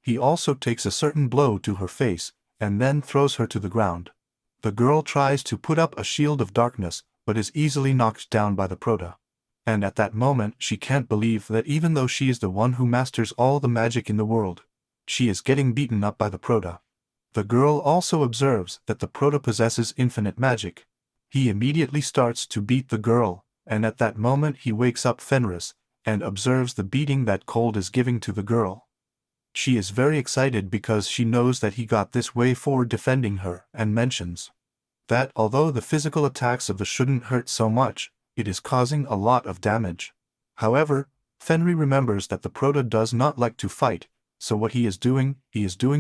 He also takes a certain blow to her face, and then throws her to the ground. The girl tries to put up a shield of darkness, but is easily knocked down by the Prota. And at that moment she can't believe that even though she is the one who masters all the magic in the world, she is getting beaten up by the Prota. The girl also observes that the Prota possesses infinite magic. He immediately starts to beat the girl, and at that moment he wakes up Fenris, and observes the beating that Cold is giving to the girl. She is very excited because she knows that he got this way for defending her, and mentions that although the physical attacks of the shouldn't hurt so much, it is causing a lot of damage. However, Fenrir remembers that the Prota does not like to fight, so what he is doing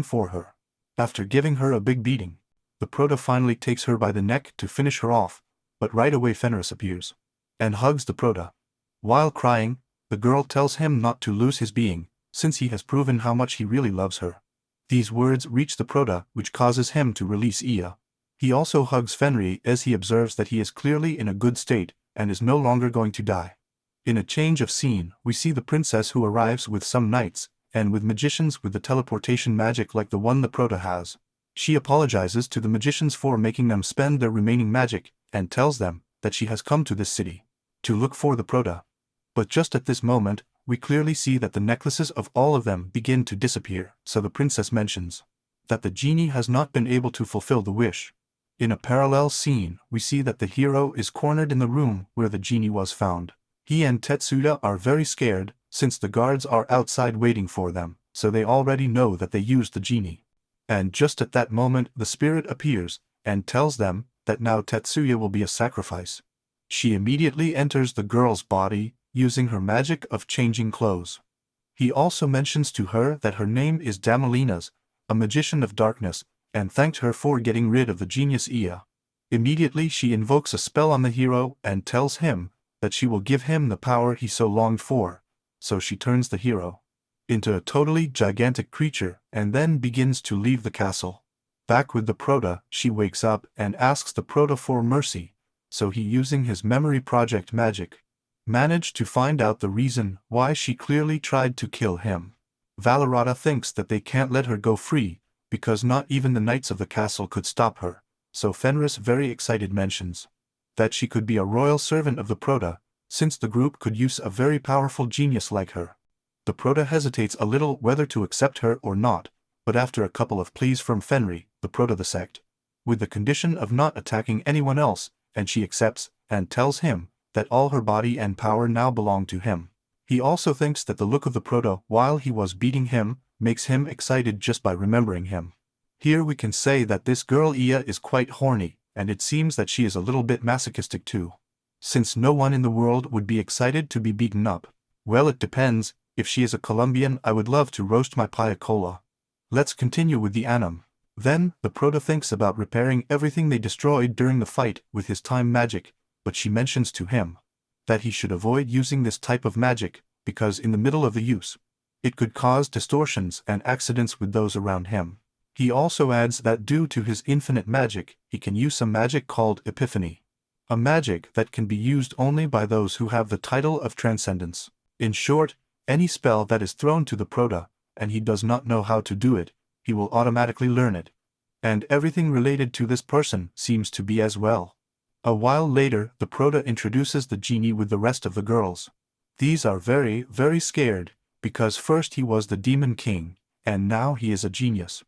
for her. After giving her a big beating, the Prota finally takes her by the neck to finish her off, but right away Fenris appears and hugs the Prota. While crying, the girl tells him not to lose his being, since he has proven how much he really loves her. These words reach the Prota, which causes him to release Iya. He also hugs Fenrir as he observes that he is clearly in a good state and is no longer going to die. In a change of scene, we see the princess who arrives with some knights, and with magicians with the teleportation magic like the one the Prota has. She apologizes to the magicians for making them spend their remaining magic, and tells them that she has come to this city to look for the Prota. But just at this moment, we clearly see that the necklaces of all of them begin to disappear, so the princess mentions that the genie has not been able to fulfill the wish. In a parallel scene, we see that the hero is cornered in the room where the genie was found. He and Tetsuya are very scared, since the guards are outside waiting for them, so they already know that they used the genie. And just at that moment the spirit appears, and tells them that now Tetsuya will be a sacrifice. She immediately enters the girl's body, using her magic of changing clothes. He also mentions to her that her name is Damalinas, a magician of darkness, and thanked her for getting rid of the genius Iya. Immediately she invokes a spell on the hero and tells him that she will give him the power he so longed for, so she turns the hero into a totally gigantic creature and then begins to leave the castle. Back with the Prota, she wakes up and asks the Prota for mercy, so he, using his memory project magic, managed to find out the reason why she clearly tried to kill him. Valorata thinks that they can't let her go free, because not even the knights of the castle could stop her, so Fenris, very excited, mentions that she could be a royal servant of the Prota, since the group could use a very powerful genius like her. The Prota hesitates a little whether to accept her or not, but after a couple of pleas from Fenrir, the Prota the sect, with the condition of not attacking anyone else, and she accepts, and tells him that all her body and power now belong to him. He also thinks that the look of the Prota while he was beating him makes him excited just by remembering him. Here we can say that this girl Iya is quite horny, and it seems that she is a little bit masochistic too. Since no one in the world would be excited to be beaten up. Well, it depends. If she is a Colombian, I would love to roast my paya cola. Let's continue with the anime. Then, the Prota thinks about repairing everything they destroyed during the fight with his time magic, but she mentions to him that he should avoid using this type of magic, because in the middle of the use, it could cause distortions and accidents with those around him. He also adds that due to his infinite magic, he can use some magic called Epiphany, a magic that can be used only by those who have the title of Transcendence. In short, any spell that is thrown to the Prota, and he does not know how to do it, he will automatically learn it. And everything related to this person seems to be as well. A while later, the Prota introduces the genie with the rest of the girls. These are very, very scared, because first he was the demon king, and now he is a genius.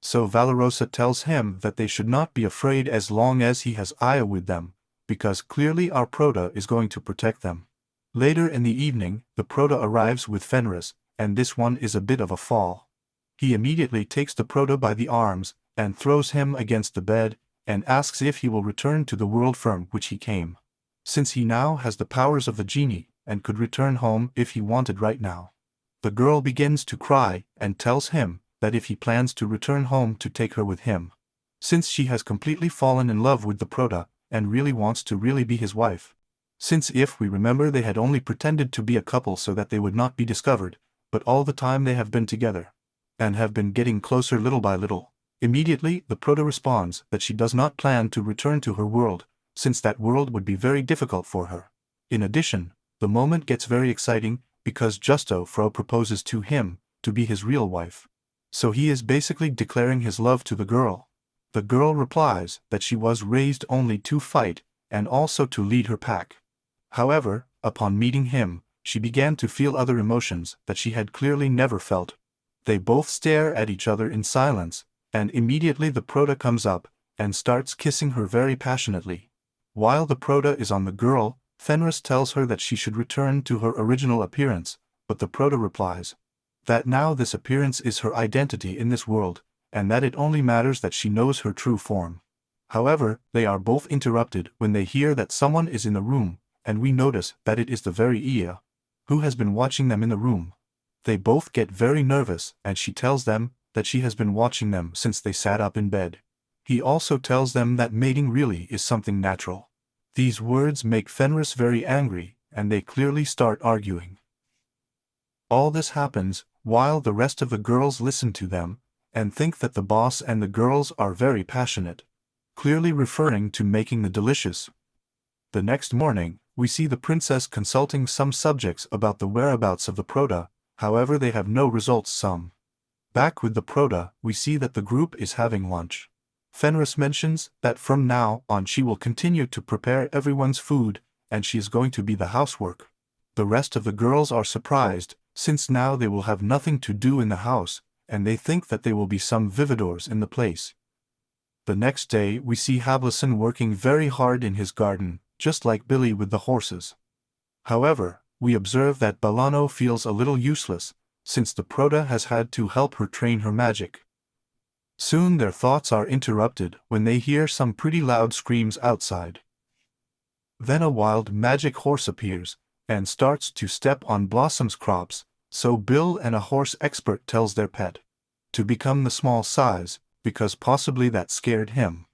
So Valorosa tells him that they should not be afraid as long as he has Aya with them, because clearly our Prota is going to protect them. Later in the evening, the Prota arrives with Fenris, and this one is a bit of a fall. He immediately takes the Prota by the arms, and throws him against the bed, and asks if he will return to the world from which he came, since he now has the powers of the genie, and could return home if he wanted right now. The girl begins to cry, and tells him that if he plans to return home to take her with him, since she has completely fallen in love with the Prota, and really wants to really be his wife. Since if we remember they had only pretended to be a couple so that they would not be discovered, but all the time they have been together, and have been getting closer little by little. Immediately, the Prota responds that she does not plan to return to her world, since that world would be very difficult for her. In addition, the moment gets very exciting, because Justo Fro proposes to him to be his real wife. So he is basically declaring his love to the girl. The girl replies that she was raised only to fight, and also to lead her pack. However, upon meeting him, she began to feel other emotions that she had clearly never felt. They both stare at each other in silence, and immediately the Prota comes up, and starts kissing her very passionately. While the Prota is on the girl, Fenris tells her that she should return to her original appearance, but the Prota replies that now this appearance is her identity in this world, and that it only matters that she knows her true form. However, they are both interrupted when they hear that someone is in the room, and we notice that it is the very Iya, who has been watching them in the room. They both get very nervous, and she tells them that she has been watching them since they sat up in bed. He also tells them that mating really is something natural. These words make Fenris very angry, and they clearly start arguing. All this happens while the rest of the girls listen to them and think that the boss and the girls are very passionate, clearly referring to making the delicious. The next morning, we see the princess consulting some subjects about the whereabouts of the Prota, however they have no results. Back with the Prota, we see that the group is having lunch. Fenris mentions that from now on she will continue to prepare everyone's food, and she is going to be the housework. The rest of the girls are surprised, since now they will have nothing to do in the house, and they think that they will be some vividors in the place. The next day we see Hablason working very hard in his garden, just like Billy with the horses. However, we observe that Balano feels a little useless, since the Prota has had to help her train her magic. Soon their thoughts are interrupted when they hear some pretty loud screams outside. Then a wild magic horse appears, and starts to step on Blossom's crops, so Bill and a horse expert tells their pet to become the small size, because possibly that scared him.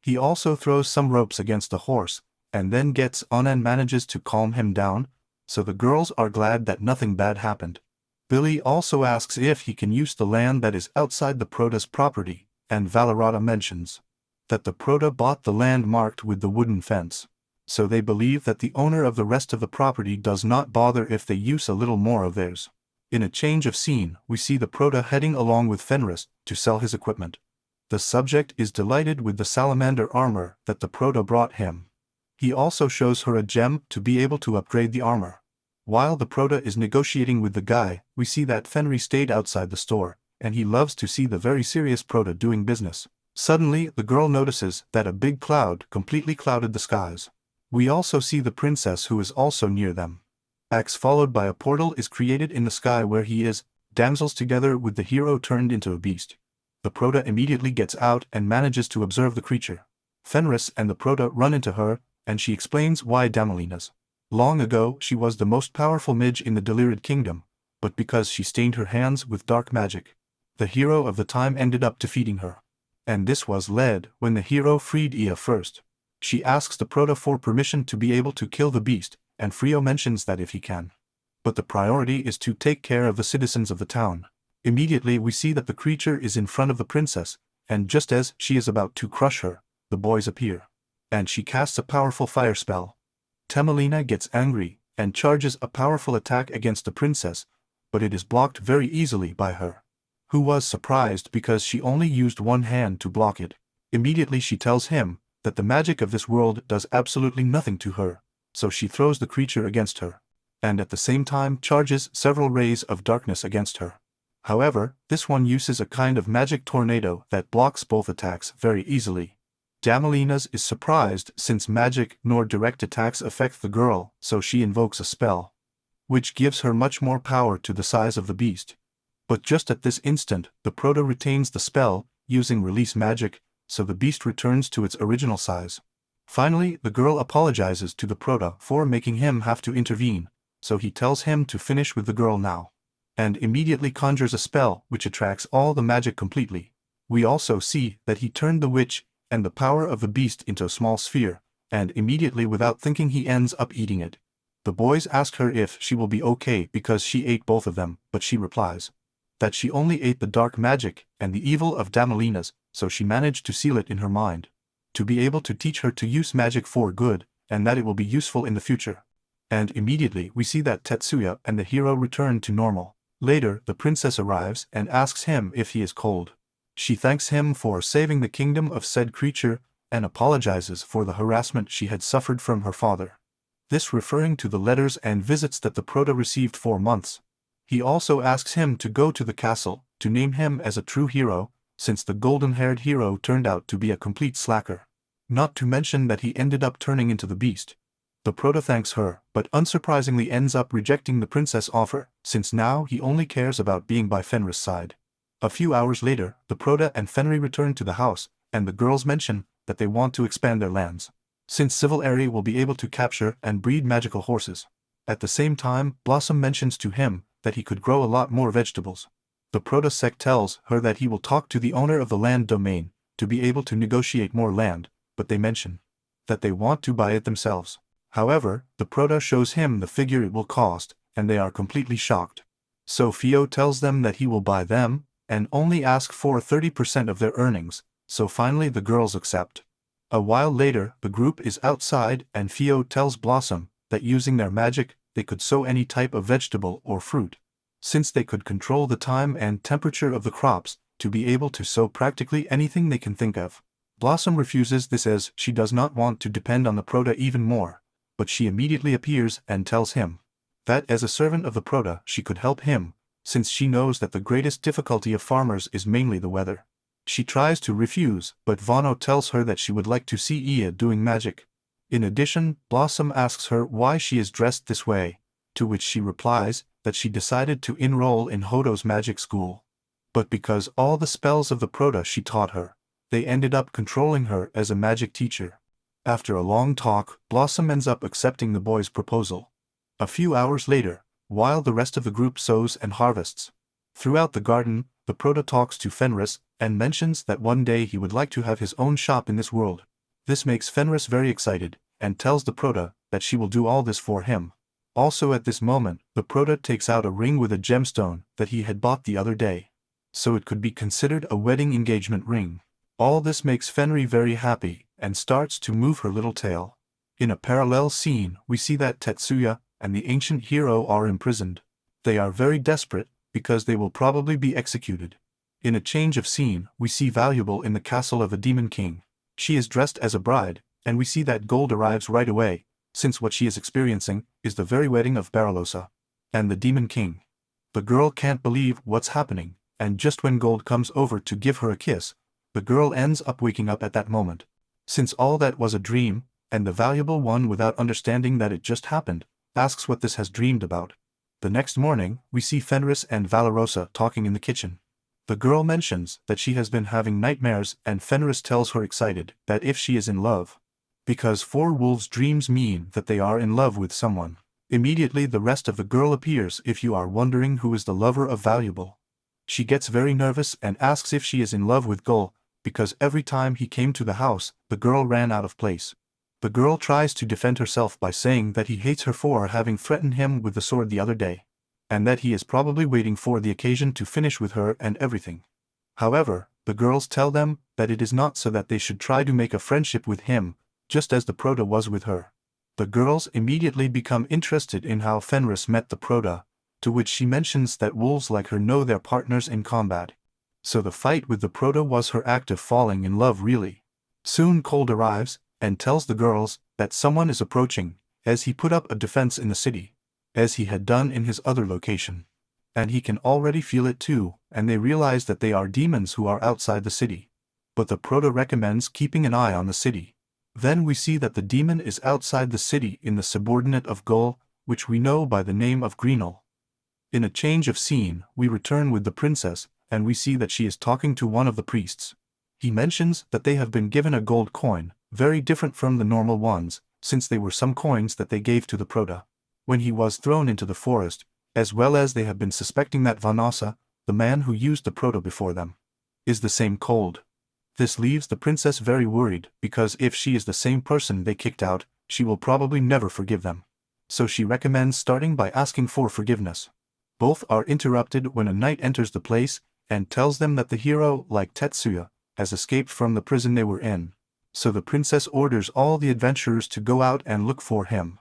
He also throws some ropes against the horse, and then gets on and manages to calm him down, so the girls are glad that nothing bad happened. Billy also asks if he can use the land that is outside the Prota's property, and Valorata mentions that the Prota bought the land marked with the wooden fence, so they believe that the owner of the rest of the property does not bother if they use a little more of theirs. In a change of scene, we see the Prota heading along with Fenris to sell his equipment. The subject is delighted with the salamander armor that the Prota brought him. He also shows her a gem to be able to upgrade the armor. While the Prota is negotiating with the guy, we see that Fenris stayed outside the store, and he loves to see the very serious Prota doing business. Suddenly, the girl notices that a big cloud completely clouded the skies. We also see the princess who is also near them. Followed by a portal is created in the sky where he is, damsels together with the hero turned into a beast. The Prota immediately gets out and manages to observe the creature. Fenris and the Prota run into her, and she explains why Damalinas. Long ago she was the most powerful mage in the Delirid Kingdom, but because she stained her hands with dark magic, the hero of the time ended up defeating her. And this was led when the hero freed Ia first. She asks the Prota for permission to be able to kill the beast, and Frio mentions that if he can. But the priority is to take care of the citizens of the town. Immediately we see that the creature is in front of the princess, and just as she is about to crush her, the boys appear. And she casts a powerful fire spell. Tamalina gets angry, and charges a powerful attack against the princess, but it is blocked very easily by her, who was surprised because she only used one hand to block it. Immediately she tells him that the magic of this world does absolutely nothing to her, so she throws the creature against her, and at the same time charges several rays of darkness against her. However, this one uses a kind of magic tornado that blocks both attacks very easily. Damalinas is surprised since magic nor direct attacks affect the girl, so she invokes a spell, which gives her much more power to the size of the beast. But just at this instant, the Prota retains the spell, using release magic, so the beast returns to its original size. Finally, the girl apologizes to the Prota for making him have to intervene, so he tells him to finish with the girl now, and immediately conjures a spell which attracts all the magic completely. We also see that he turned the witch and the power of the beast into a small sphere, and immediately without thinking he ends up eating it. The boys ask her if she will be okay because she ate both of them, but she replies that she only ate the dark magic and the evil of Damalinas, so she managed to seal it in her mind, to be able to teach her to use magic for good, and that it will be useful in the future. And immediately we see that Tetsuya and the hero return to normal. Later, the princess arrives and asks him if he is cold. She thanks him for saving the kingdom of said creature, and apologizes for the harassment she had suffered from her father. This referring to the letters and visits that the Prota received for months. He also asks him to go to the castle, to name him as a true hero, since the golden-haired hero turned out to be a complete slacker. Not to mention that he ended up turning into the beast. The Prota thanks her, but unsurprisingly ends up rejecting the princess' offer, since now he only cares about being by Fenris' side. A few hours later, the Prota and Fenri return to the house, and the girls mention that they want to expand their lands, since Civil Airy will be able to capture and breed magical horses. At the same time, Blossom mentions to him that he could grow a lot more vegetables. The Prota sect tells her that he will talk to the owner of the land domain to be able to negotiate more land, but they mention that they want to buy it themselves. However, the Prota shows him the figure it will cost, and they are completely shocked. So Fio tells them that he will buy them, and only ask for 30% of their earnings, so finally the girls accept. A while later, the group is outside and Fio tells Blossom that using their magic, they could sow any type of vegetable or fruit. Since they could control the time and temperature of the crops, to be able to sow practically anything they can think of. Blossom refuses this as she does not want to depend on the Prota even more, but she immediately appears and tells him that as a servant of the Prota she could help him, since she knows that the greatest difficulty of farmers is mainly the weather. She tries to refuse, but Vano tells her that she would like to see Ia doing magic. In addition, Blossom asks her why she is dressed this way, to which she replies that she decided to enroll in Hodo's magic school. But because all the spells of the Prota she taught her, they ended up controlling her as a magic teacher. After a long talk, Blossom ends up accepting the boy's proposal. A few hours later, while the rest of the group sows and harvests throughout the garden, the Prota talks to Fenris and mentions that one day he would like to have his own shop in this world. This makes Fenris very excited, and tells the Prota that she will do all this for him. Also at this moment, the Prota takes out a ring with a gemstone that he had bought the other day, so it could be considered a wedding engagement ring. All this makes Fenri very happy, and starts to move her little tail. In a parallel scene, we see that Tetsuya and the ancient hero are imprisoned. They are very desperate, because they will probably be executed. In a change of scene, we see Valuable in the castle of a demon king. She is dressed as a bride, and we see that Gold arrives right away, since what she is experiencing is the very wedding of Baralosa and the demon king. The girl can't believe what's happening, and just when Gold comes over to give her a kiss, the girl ends up waking up at that moment. Since all that was a dream, and the Valuable one, without understanding that it just happened, asks what this has dreamed about. The next morning, we see Fenris and Valorosa talking in the kitchen. The girl mentions that she has been having nightmares, and Fenris tells her excited that if she is in love, because 4 wolves' dreams mean that they are in love with someone. Immediately the rest of the girl appears if you are wondering who is the lover of Valuable. She gets very nervous and asks if she is in love with Gull, because every time he came to the house, the girl ran out of place. The girl tries to defend herself by saying that he hates her for having threatened him with the sword the other day, and that he is probably waiting for the occasion to finish with her and everything. However, the girls tell them that it is not, so that they should try to make a friendship with him, just as the Prota was with her. The girls immediately become interested in how Fenris met the Prota, to which she mentions that wolves like her know their partners in combat. So the fight with the Prota was her act of falling in love really. Soon Cold arrives, and tells the girls that someone is approaching, as he put up a defense in the city, as he had done in his other location. And he can already feel it too, and they realize that they are demons who are outside the city. But the Prota recommends keeping an eye on the city. Then we see that the demon is outside the city in the subordinate of Gull, which we know by the name of Greenel. In a change of scene, we return with the princess, and we see that she is talking to one of the priests. He mentions that they have been given a gold coin, very different from the normal ones, since they were some coins that they gave to the Prota when he was thrown into the forest, as well as they have been suspecting that Vanasa, the man who used the Prota before them, is the same Cold. This leaves the princess very worried, because if she is the same person they kicked out, she will probably never forgive them. So she recommends starting by asking for forgiveness. Both are interrupted when a knight enters the place, and tells them that the hero, like Tetsuya, has escaped from the prison they were in. So the princess orders all the adventurers to go out and look for him.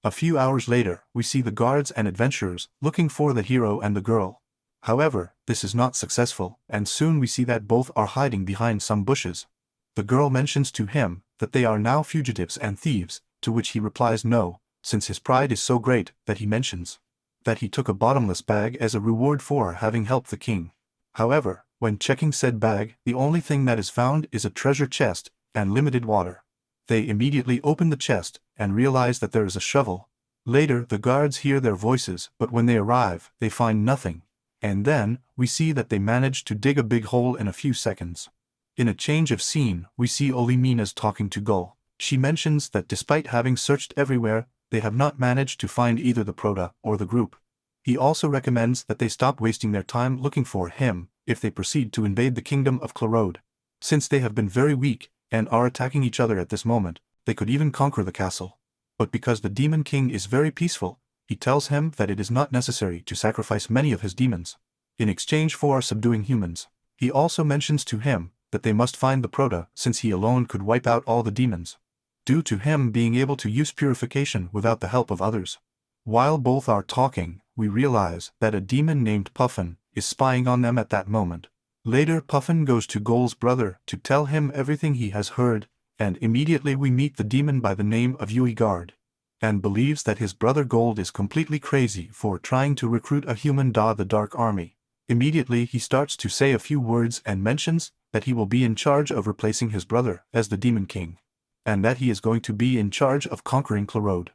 A few hours later, we see the guards and adventurers looking for the hero and the girl. However, this is not successful, and soon we see that both are hiding behind some bushes. The girl mentions to him that they are now fugitives and thieves, to which he replies no, since his pride is so great that he mentions that he took a bottomless bag as a reward for having helped the king. However, when checking said bag, the only thing that is found is a treasure chest and limited water. They immediately open the chest and realize that there is a shovel. Later, the guards hear their voices, but when they arrive, they find nothing. And then, we see that they manage to dig a big hole in a few seconds. In a change of scene, we see Olimina's talking to Gull. She mentions that despite having searched everywhere, they have not managed to find either the Prota or the group. He also recommends that they stop wasting their time looking for him, if they proceed to invade the kingdom of Clarode. Since they have been very weak, and are attacking each other at this moment, they could even conquer the castle. But because the Demon King is very peaceful, he tells him that it is not necessary to sacrifice many of his demons in exchange for subduing humans. He also mentions to him that they must find the Prota since he alone could wipe out all the demons, due to him being able to use purification without the help of others. While both are talking, we realize that a demon named Puffin is spying on them at that moment. Later Puffin goes to Goal's brother to tell him everything he has heard, and immediately we meet the demon by the name of Yui Guard, and believes that his brother Gold is completely crazy for trying to recruit a human the Dark Army. Immediately he starts to say a few words and mentions that he will be in charge of replacing his brother as the Demon King, and that he is going to be in charge of conquering Clarode.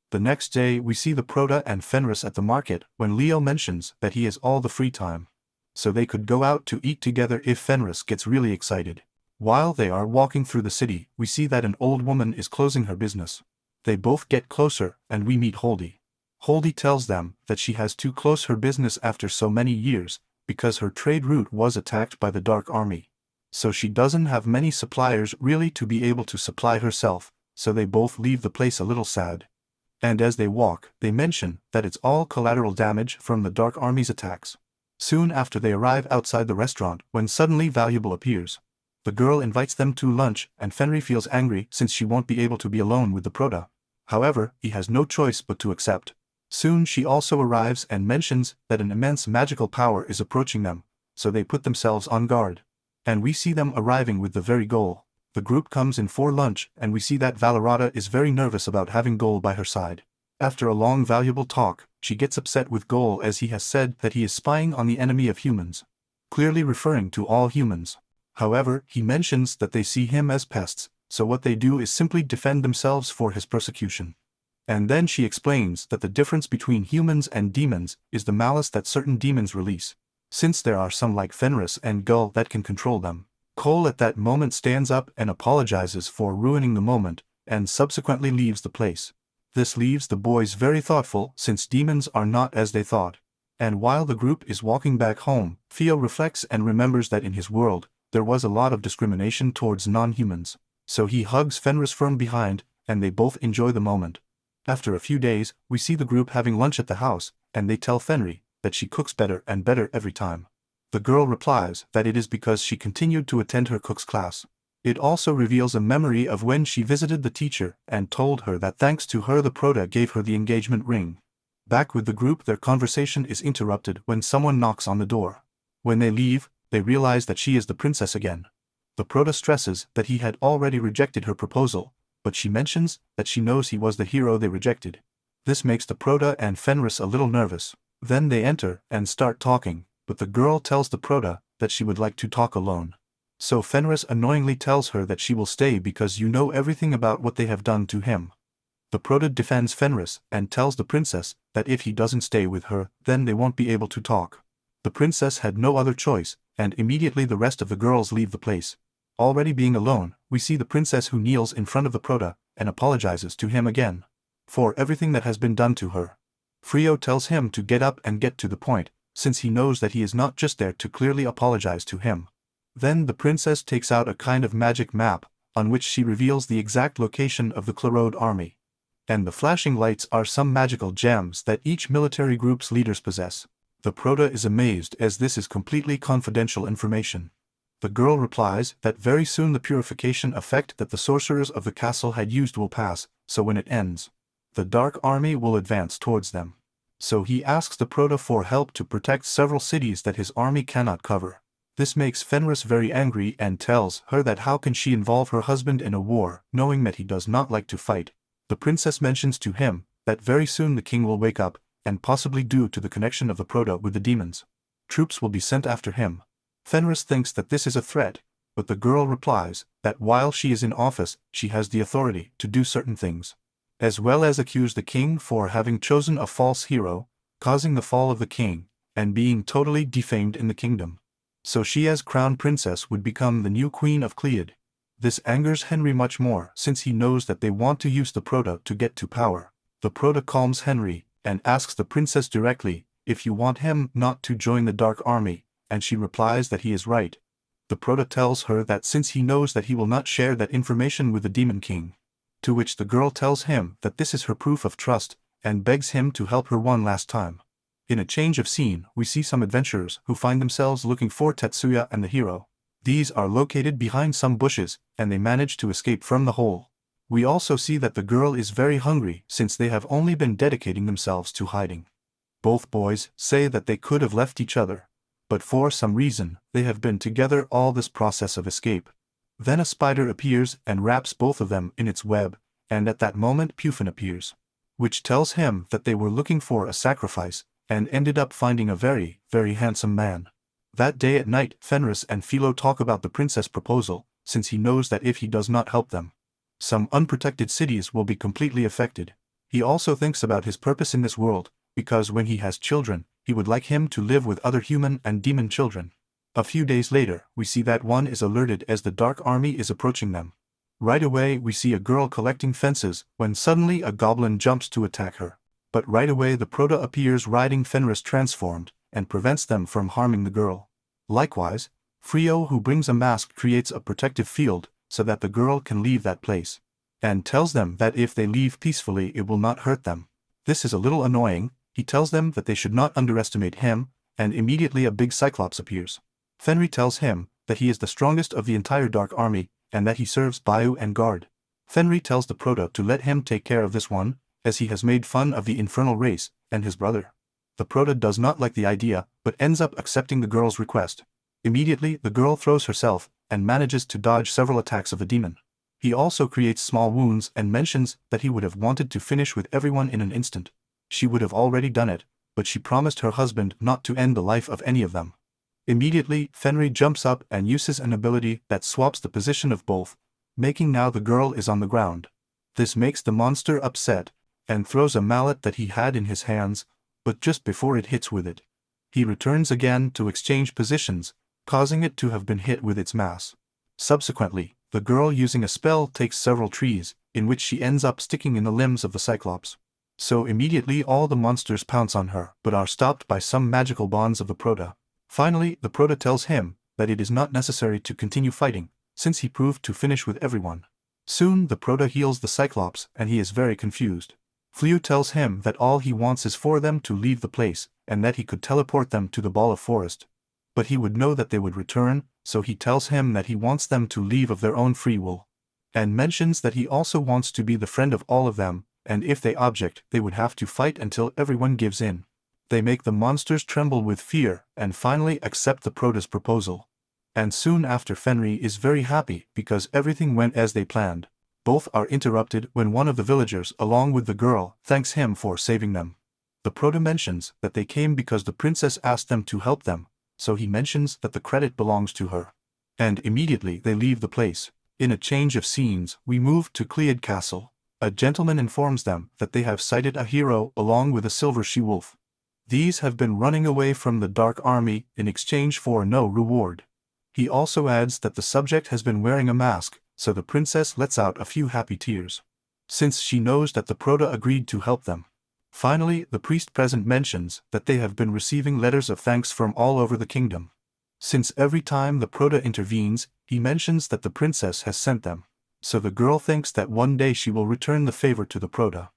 The next day we see the Prota and Fenris at the market when Leo mentions that he has all the free time, so they could go out to eat together if Fenris gets really excited. While they are walking through the city, we see that an old woman is closing her business. They both get closer and we meet Holdy. Holdy tells them that she has to close her business after so many years because her trade route was attacked by the Dark Army. So she doesn't have many suppliers really to be able to supply herself, so they both leave the place a little sad. And as they walk, they mention that it's all collateral damage from the Dark Army's attacks. Soon after they arrive outside the restaurant when suddenly Valuable appears. The girl invites them to lunch and Fenry feels angry since she won't be able to be alone with the Prota. However, he has no choice but to accept. Soon she also arrives and mentions that an immense magical power is approaching them, so they put themselves on guard. And we see them arriving with the very goal. The group comes in for lunch and we see that Valorata is very nervous about having Goal by her side. After a long Valuable talk, she gets upset with Goal as he has said that he is spying on the enemy of humans, clearly referring to all humans. However, he mentions that they see him as pests, so what they do is simply defend themselves for his persecution. And then she explains that the difference between humans and demons is the malice that certain demons release, since there are some like Fenris and Gull that can control them. Cole at that moment stands up and apologizes for ruining the moment, and subsequently leaves the place. This leaves the boys very thoughtful since demons are not as they thought. And while the group is walking back home, Theo reflects and remembers that in his world, there was a lot of discrimination towards non-humans. So he hugs Fenris from behind, and they both enjoy the moment. After a few days, we see the group having lunch at the house, and they tell Fenry that she cooks better and better every time. The girl replies that it is because she continued to attend her cook's class. It also reveals a memory of when she visited the teacher and told her that thanks to her the Prota gave her the engagement ring. Back with the group, their conversation is interrupted when someone knocks on the door. When they leave, they realize that she is the princess again. The Prota stresses that he had already rejected her proposal, but she mentions that she knows he was the hero they rejected. This makes the Prota and Fenris a little nervous. Then they enter and start talking, but the girl tells the Prota that she would like to talk alone. So Fenris annoyingly tells her that she will stay because you know everything about what they have done to him. The Prota defends Fenris and tells the princess that if he doesn't stay with her, then they won't be able to talk. The princess had no other choice, and immediately the rest of the girls leave the place. Already being alone, we see the princess who kneels in front of the Prota and apologizes to him again for everything that has been done to her. Frio tells him to get up and get to the point, since he knows that he is not just there to clearly apologize to him. Then the princess takes out a kind of magic map, on which she reveals the exact location of the Clarode army. And the flashing lights are some magical gems that each military group's leaders possess. The Prota is amazed as this is completely confidential information. The girl replies that very soon the purification effect that the sorcerers of the castle had used will pass, so when it ends, the Dark Army will advance towards them. So he asks the Prota for help to protect several cities that his army cannot cover. This makes Fenris very angry and tells her that how can she involve her husband in a war, knowing that he does not like to fight. The princess mentions to him that very soon the king will wake up, and possibly due to the connection of the Prota with the demons, troops will be sent after him. Fenris thinks that this is a threat, but the girl replies that while she is in office, she has the authority to do certain things, as well as accuse the king for having chosen a false hero, causing the fall of the king, and being totally defamed in the kingdom. So she as crown princess would become the new queen of Cleod. This angers Henry much more since he knows that they want to use the Prota to get to power. The Prota calms Henry and asks the princess directly if you want him not to join the Dark Army, and she replies that he is right. The Prota tells her that since he knows that he will not share that information with the Demon King, to which the girl tells him that this is her proof of trust, and begs him to help her one last time. In a change of scene, we see some adventurers who find themselves looking for Tetsuya and the hero. These are located behind some bushes, and they manage to escape from the hole. We also see that the girl is very hungry since they have only been dedicating themselves to hiding. Both boys say that they could have left each other, but for some reason, they have been together all this process of escape. Then a spider appears and wraps both of them in its web, and at that moment Pufin appears, which tells him that they were looking for a sacrifice, and ended up finding a very, very handsome man. That day at night, Fenris and Philo talk about the princess proposal, since he knows that if he does not help them, some unprotected cities will be completely affected. He also thinks about his purpose in this world, because when he has children, he would like him to live with other human and demon children. A few days later, we see that one is alerted as the Dark Army is approaching them. Right away we see a girl collecting fences when suddenly a goblin jumps to attack her. But right away the Prota appears riding Fenris transformed, and prevents them from harming the girl. Likewise, Frio who brings a mask creates a protective field, so that the girl can leave that place, and tells them that if they leave peacefully it will not hurt them. This is a little annoying. He tells them that they should not underestimate him, and immediately a big cyclops appears. Fenrir tells him that he is the strongest of the entire Dark Army, and that he serves Bayou and Guard. Fenrir tells the Prota to let him take care of this one, as he has made fun of the infernal race, and his brother. The Prota does not like the idea, but ends up accepting the girl's request. Immediately, the girl throws herself, and manages to dodge several attacks of the demon. He also creates small wounds and mentions that he would have wanted to finish with everyone in an instant. She would have already done it, but she promised her husband not to end the life of any of them. Immediately, Fenrir jumps up and uses an ability that swaps the position of both, making now the girl is on the ground. This makes the monster upset, and throws a mallet that he had in his hands, but just before it hits with it, he returns again to exchange positions, causing it to have been hit with its mass. Subsequently, the girl using a spell takes several trees, in which she ends up sticking in the limbs of the Cyclops. So immediately all the monsters pounce on her, but are stopped by some magical bonds of the Prota. Finally, the Prota tells him that it is not necessary to continue fighting, since he proved to finish with everyone. Soon the Prota heals the Cyclops and he is very confused. Fliu tells him that all he wants is for them to leave the place, and that he could teleport them to the Ball of Forest. But he would know that they would return, so he tells him that he wants them to leave of their own free will, and mentions that he also wants to be the friend of all of them, and if they object, they would have to fight until everyone gives in. They make the monsters tremble with fear, and finally accept the Prota's proposal. And soon after Fenrir is very happy because everything went as they planned. Both are interrupted when one of the villagers along with the girl thanks him for saving them. The Prota mentions that they came because the princess asked them to help them, so he mentions that the credit belongs to her. And immediately they leave the place. In a change of scenes, we move to Clead Castle. A gentleman informs them that they have sighted a hero along with a silver she-wolf. These have been running away from the Dark Army in exchange for no reward. He also adds that the subject has been wearing a mask, so the princess lets out a few happy tears, since she knows that the Prota agreed to help them. Finally, the priest present mentions that they have been receiving letters of thanks from all over the kingdom. Since every time the Prota intervenes, he mentions that the princess has sent them. So the girl thinks that one day she will return the favor to the Prota.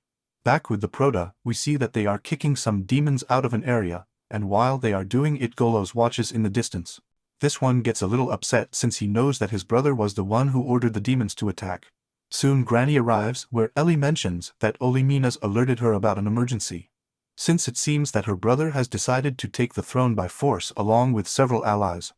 Back with the Prota, we see that they are kicking some demons out of an area, and while they are doing it Golos watches in the distance. This one gets a little upset since he knows that his brother was the one who ordered the demons to attack. Soon Granny arrives where Ellie mentions that Olimina's alerted her about an emergency, since it seems that her brother has decided to take the throne by force along with several allies.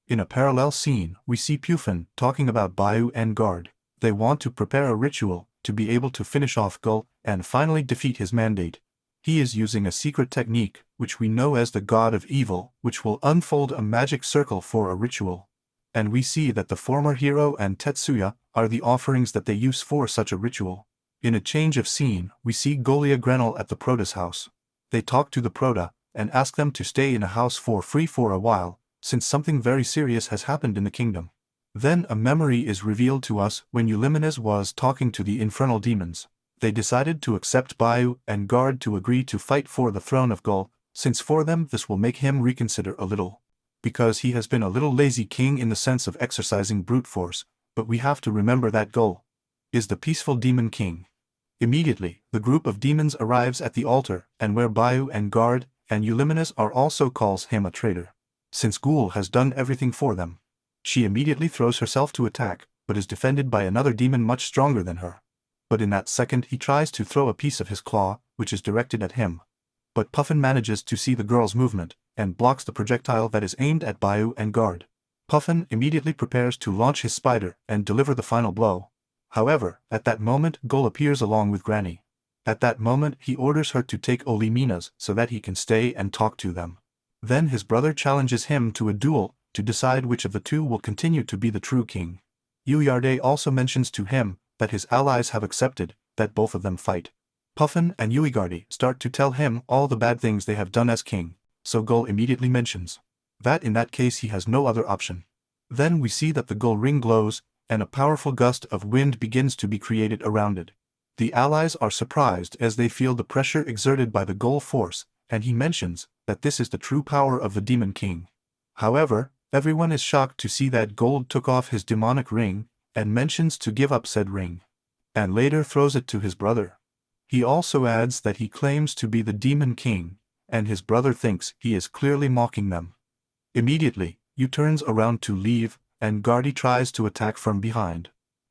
In a parallel scene, we see Pufin talking about Bayou and Guard. They want to prepare a ritual to be able to finish off Gull and finally defeat his mandate. He is using a secret technique, which we know as the God of Evil, which will unfold a magic circle for a ritual. And we see that the former hero and Tetsuya are the offerings that they use for such a ritual. In a change of scene, we see Golia Grenell at the Prota's house. They talk to the Prota, and ask them to stay in a house for free for a while, since something very serious has happened in the kingdom. Then a memory is revealed to us when Eulimenes was talking to the infernal demons. They decided to accept Bayou and Guard to agree to fight for the throne of Gull, since for them this will make him reconsider a little. Because he has been a little lazy king in the sense of exercising brute force, but we have to remember that Gull is the peaceful demon king. Immediately, the group of demons arrives at the altar, and where Bayu and Guard and Euliminus are also calls him a traitor. Since Ghoul has done everything for them. She immediately throws herself to attack, but is defended by another demon much stronger than her. But in that second he tries to throw a piece of his claw, which is directed at him. But Puffin manages to see the girl's movement, and blocks the projectile that is aimed at Bayu and Guard. Puffin immediately prepares to launch his spider and deliver the final blow. However, at that moment Ghoul appears along with Granny. At that moment he orders her to take Oliminas so that he can stay and talk to them. Then his brother challenges him to a duel, to decide which of the two will continue to be the true king. Uyarde also mentions to him that his allies have accepted that both of them fight. Puffin and Uigardi start to tell him all the bad things they have done as king, so Ghoul immediately mentions that in that case he has no other option. Then we see that the Ghoul ring glows, and a powerful gust of wind begins to be created around it. The allies are surprised as they feel the pressure exerted by the Ghoul force, and he mentions that this is the true power of the Demon King. However, everyone is shocked to see that Gold took off his demonic ring, and mentions to give up said ring, and later throws it to his brother. He also adds that he claims to be the Demon King, and his brother thinks he is clearly mocking them. Immediately, Yu turns around to leave, and Gardy tries to attack from behind.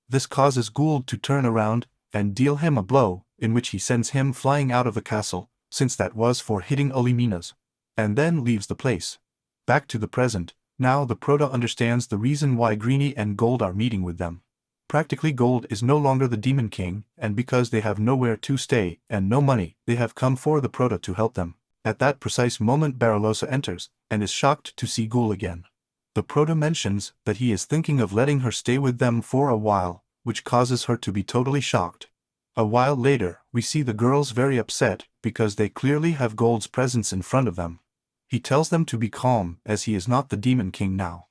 This causes Gould to turn around and deal him a blow, in which he sends him flying out of the castle, since that was for hitting Oliminas, and then leaves the place. Back to the present, now the Prota understands the reason why Greeny and Gold are meeting with them. Practically Gold is no longer the Demon King, and because they have nowhere to stay and no money, they have come for the Prota to help them. At that precise moment Baralosa enters, and is shocked to see Ghoul again. The Prota mentions that he is thinking of letting her stay with them for a while, which causes her to be totally shocked. A while later, we see the girls very upset, because they clearly have Gold's presence in front of them. He tells them to be calm, as he is not the Demon King now.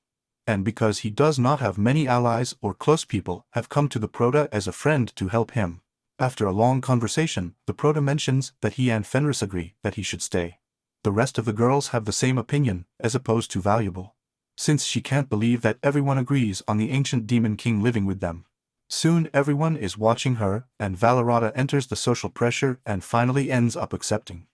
And because he does not have many allies or close people have come to the Prota as a friend to help him. After a long conversation, the Prota mentions that he and Fenris agree that he should stay. The rest of the girls have the same opinion, as opposed to Valuable. Since she can't believe that everyone agrees on the ancient Demon King living with them. Soon everyone is watching her, and Valorata enters the social pressure and finally ends up accepting.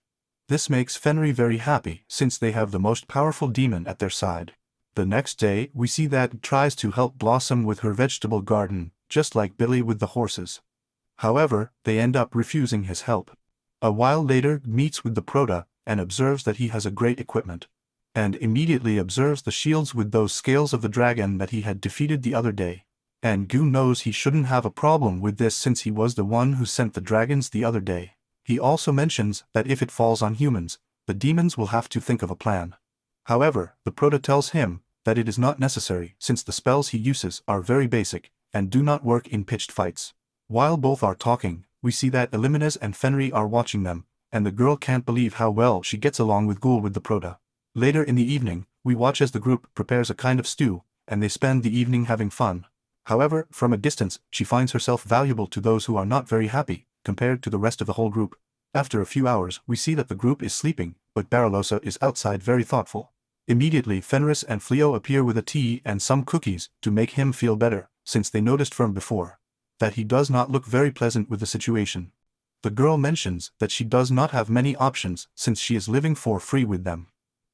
This makes Fenry very happy, since they have the most powerful demon at their side. The next day, we see that tries to help Blossom with her vegetable garden, just like Billy with the horses. However, they end up refusing his help. A while later, meets with the Prota, and observes that he has a great equipment. And immediately observes the shields with those scales of the dragon that he had defeated the other day. And Gu knows he shouldn't have a problem with this since he was the one who sent the dragons the other day. He also mentions that if it falls on humans, the demons will have to think of a plan. However, the Prota tells him that it is not necessary since the spells he uses are very basic and do not work in pitched fights. While both are talking, we see that Eliminez and Fenry are watching them, and the girl can't believe how well she gets along with Ghoul with the Prota. Later in the evening, we watch as the group prepares a kind of stew, and they spend the evening having fun. However, from a distance, she finds herself valuable to those who are not very happy, compared to the rest of the whole group. After a few hours, we see that the group is sleeping, but Baralosa is outside very thoughtful. Immediately Fenris and Fleo appear with a tea and some cookies to make him feel better, since they noticed from before that he does not look very pleasant with the situation. The girl mentions that she does not have many options since she is living for free with them,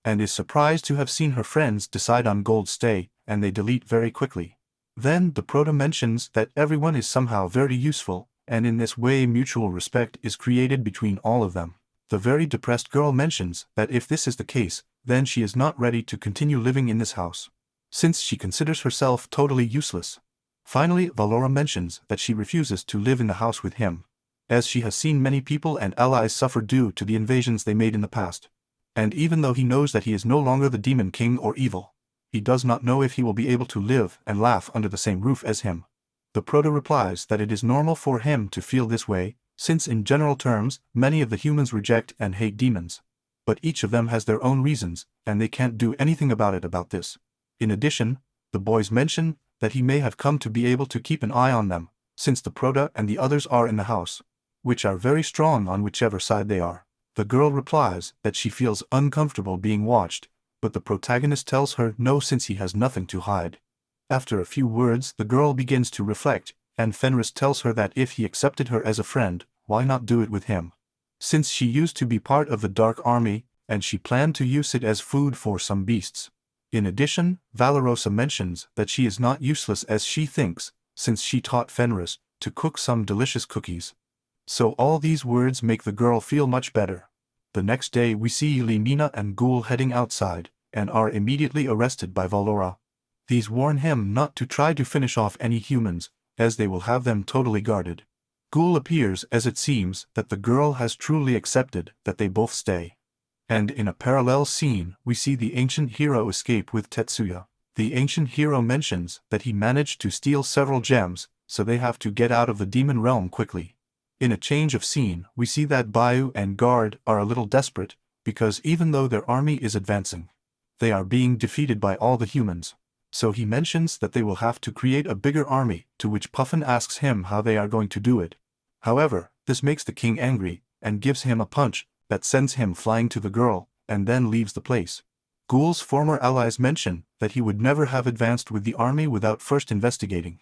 and is surprised to have seen her friends decide on Gold's stay, and they delete very quickly. Then the Prota mentions that everyone is somehow very useful, and in this way mutual respect is created between all of them. The very depressed girl mentions that if this is the case, then she is not ready to continue living in this house, since she considers herself totally useless. Finally, Valora mentions that she refuses to live in the house with him, as she has seen many people and allies suffer due to the invasions they made in the past. And even though he knows that he is no longer the Demon King or evil, he does not know if he will be able to live and laugh under the same roof as him. The Prota replies that it is normal for him to feel this way, since in general terms, many of the humans reject and hate demons. But each of them has their own reasons, and they can't do anything about this. In addition, the boys mention that he may have come to be able to keep an eye on them, since the Prota and the others are in the house, which are very strong on whichever side they are. The girl replies that she feels uncomfortable being watched, but the protagonist tells her no since he has nothing to hide. After a few words the girl begins to reflect, and Fenris tells her that if he accepted her as a friend, why not do it with him? Since she used to be part of the Dark Army, and she planned to use it as food for some beasts. In addition, Valorosa mentions that she is not useless as she thinks, since she taught Fenris to cook some delicious cookies. So all these words make the girl feel much better. The next day we see Lenina and Ghoul heading outside, and are immediately arrested by Valora. These warn him not to try to finish off any humans, as they will have them totally guarded. Ghoul appears as it seems that the girl has truly accepted that they both stay. And in a parallel scene we see the ancient hero escape with Tetsuya. The ancient hero mentions that he managed to steal several gems, so they have to get out of the demon realm quickly. In a change of scene we see that Bayu and Guard are a little desperate, because even though their army is advancing, they are being defeated by all the humans. So he mentions that they will have to create a bigger army, to which Puffin asks him how they are going to do it. However, this makes the king angry, and gives him a punch that sends him flying to the girl, and then leaves the place. Ghoul's former allies mention that he would never have advanced with the army without first investigating,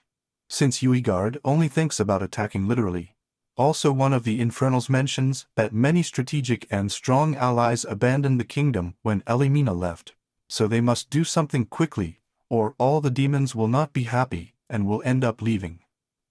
since Uigard only thinks about attacking literally. Also one of the Infernals mentions that many strategic and strong allies abandoned the kingdom when Elimina left, so they must do something quickly, or all the demons will not be happy, and will end up leaving.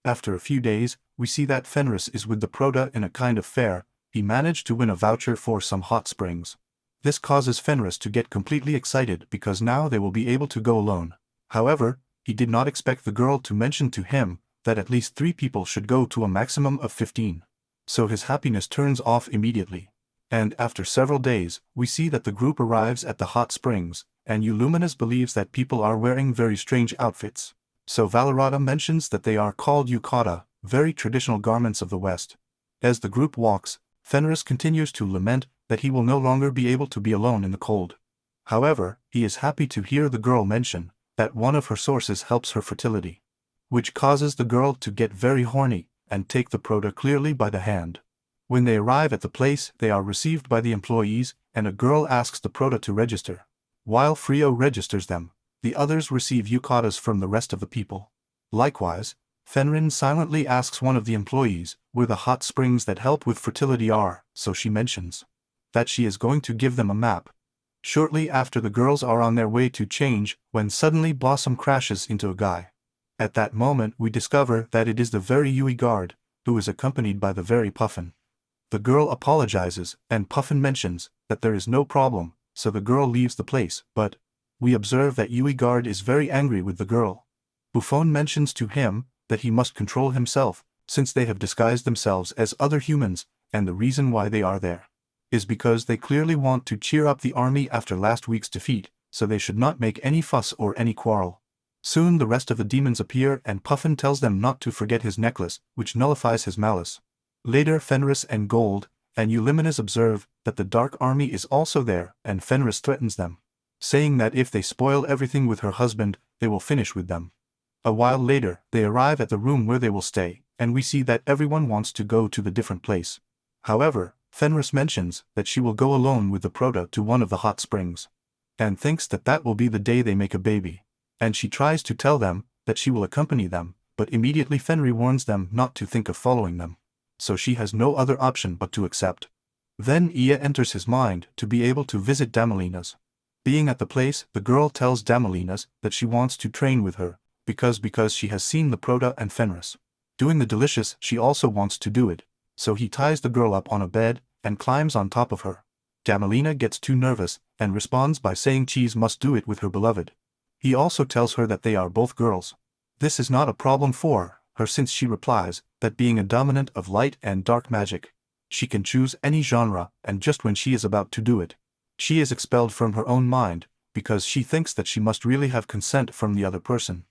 After a few days, we see that Fenris is with the Prota in a kind of fair. He managed to win a voucher for some hot springs. This causes Fenris to get completely excited because now they will be able to go alone. However, he did not expect the girl to mention to him that at least 3 people should go to a maximum of 15. So his happiness turns off immediately. And after several days, we see that the group arrives at the hot springs, and Luminous believes that people are wearing very strange outfits. So Valorata mentions that they are called yukata, very traditional garments of the West. As the group walks, Fenris continues to lament that he will no longer be able to be alone in the cold. However, he is happy to hear the girl mention that one of her sources helps her fertility, which causes the girl to get very horny and take the Prota clearly by the hand. When they arrive at the place, they are received by the employees, and a girl asks the Prota to register. While Frio registers them, the others receive yukatas from the rest of the people. Likewise, Fenrin silently asks one of the employees where the hot springs that help with fertility are, so she mentions that she is going to give them a map. Shortly after, the girls are on their way to change when suddenly Blossom crashes into a guy. At that moment we discover that it is the very Yui guard, who is accompanied by the very Puffin. The girl apologizes, and Puffin mentions that there is no problem, so the girl leaves the place, but we observe that Yui guard is very angry with the girl. Buffon mentions to him that he must control himself, since they have disguised themselves as other humans, and the reason why they are there is because they clearly want to cheer up the army after last week's defeat, so they should not make any fuss or any quarrel. Soon the rest of the demons appear, and Puffin tells them not to forget his necklace, which nullifies his malice. Later Fenris and Gold and Luminous observe that the Dark Army is also there, and Fenris threatens them, saying that if they spoil everything with her husband, they will finish with them. A while later, they arrive at the room where they will stay, and we see that everyone wants to go to the different place. However, Fenris mentions that she will go alone with the Prota to one of the hot springs, and thinks that that will be the day they make a baby. And she tries to tell them that she will accompany them, but immediately Fenrir warns them not to think of following them. So she has no other option but to accept. Then Ia enters his mind to be able to visit Damalinas. Being at the place, the girl tells Damalinas that she wants to train with her, because she has seen the Prota and Fenris doing the delicious, she also wants to do it. So he ties the girl up on a bed and climbs on top of her. Damalina gets too nervous and responds by saying Cheese must do it with her beloved. He also tells her that they are both girls. This is not a problem for her since she replies that being a dominant of light and dark magic, she can choose any genre, and just when she is about to do it, she is expelled from her own mind, because she thinks that she must really have consent from the other person.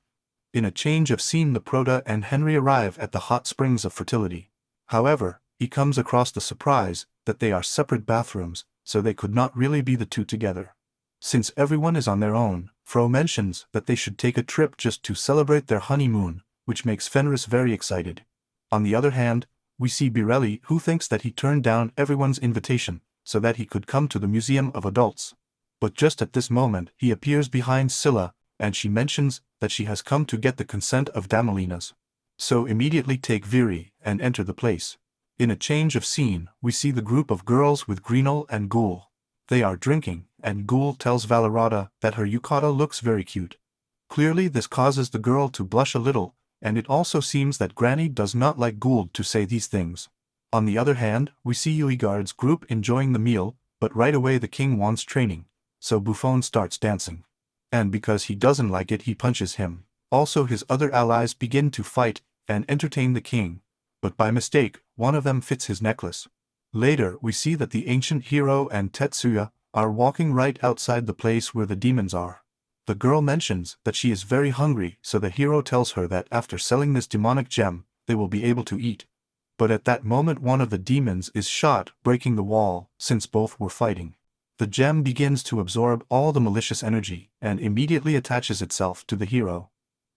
In a change of scene, the Prota and Henry arrive at the hot springs of fertility. However, he comes across the surprise that they are separate bathrooms, so they could not really be the two together. Since everyone is on their own, Fro mentions that they should take a trip just to celebrate their honeymoon, which makes Fenris very excited. On the other hand, we see Birelli, who thinks that he turned down everyone's invitation so that he could come to the Museum of Adults. But just at this moment he appears behind Scylla, and she mentions that she has come to get the consent of Damalinas. So immediately take Viri and enter the place. In a change of scene, we see the group of girls with Greenel and Ghoul. They are drinking, and Ghoul tells Valorata that her yukata looks very cute. Clearly this causes the girl to blush a little, and it also seems that Granny does not like Ghoul to say these things. On the other hand, we see Yuigard's group enjoying the meal, but right away the king wants training, so Buffon starts dancing. And because he doesn't like it, he punches him. Also his other allies begin to fight and entertain the king, but by mistake, one of them fits his necklace. Later we see that the ancient hero and Tetsuya are walking right outside the place where the demons are. The girl mentions that she is very hungry, so the hero tells her that after selling this demonic gem, they will be able to eat. But at that moment one of the demons is shot, breaking the wall, since both were fighting. The gem begins to absorb all the malicious energy and immediately attaches itself to the hero,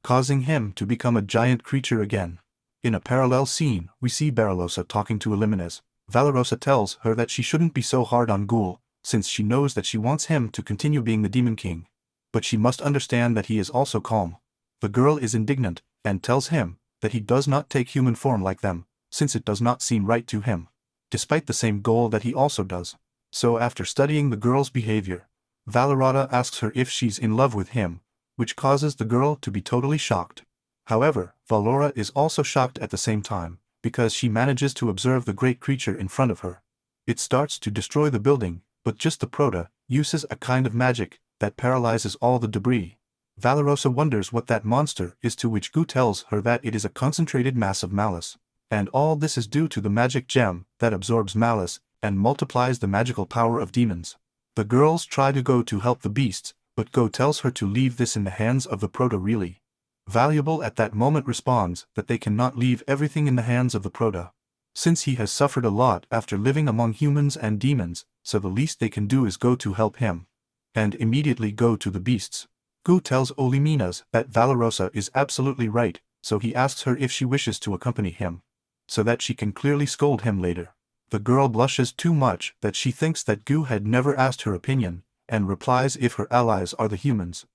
causing him to become a giant creature again. In a parallel scene, we see Baralosa talking to Eliminez. Valorosa tells her that she shouldn't be so hard on Ghoul, since she knows that she wants him to continue being the Demon King. But she must understand that he is also calm. The girl is indignant, and tells him that he does not take human form like them, since it does not seem right to him, despite the same goal that he also does. So after studying the girl's behavior, Valorata asks her if she's in love with him, which causes the girl to be totally shocked. However, Valora is also shocked at the same time, because she manages to observe the great creature in front of her. It starts to destroy the building, but just the Prota uses a kind of magic that paralyzes all the debris. Valorosa wonders what that monster is, to which Gu tells her that it is a concentrated mass of malice. And all this is due to the magic gem that absorbs malice and multiplies the magical power of demons. The girls try to go to help the beasts, but Go tells her to leave this in the hands of the Prota. Really Valuable at that moment responds that they cannot leave everything in the hands of the Prota, since he has suffered a lot after living among humans and demons, so the least they can do is go to help him. And immediately go to the beasts. Gu tells Oliminas that Valorosa is absolutely right, so he asks her if she wishes to accompany him, so that she can clearly scold him later. The girl blushes too much that she thinks that Gu had never asked her opinion, and replies if her allies are the humans,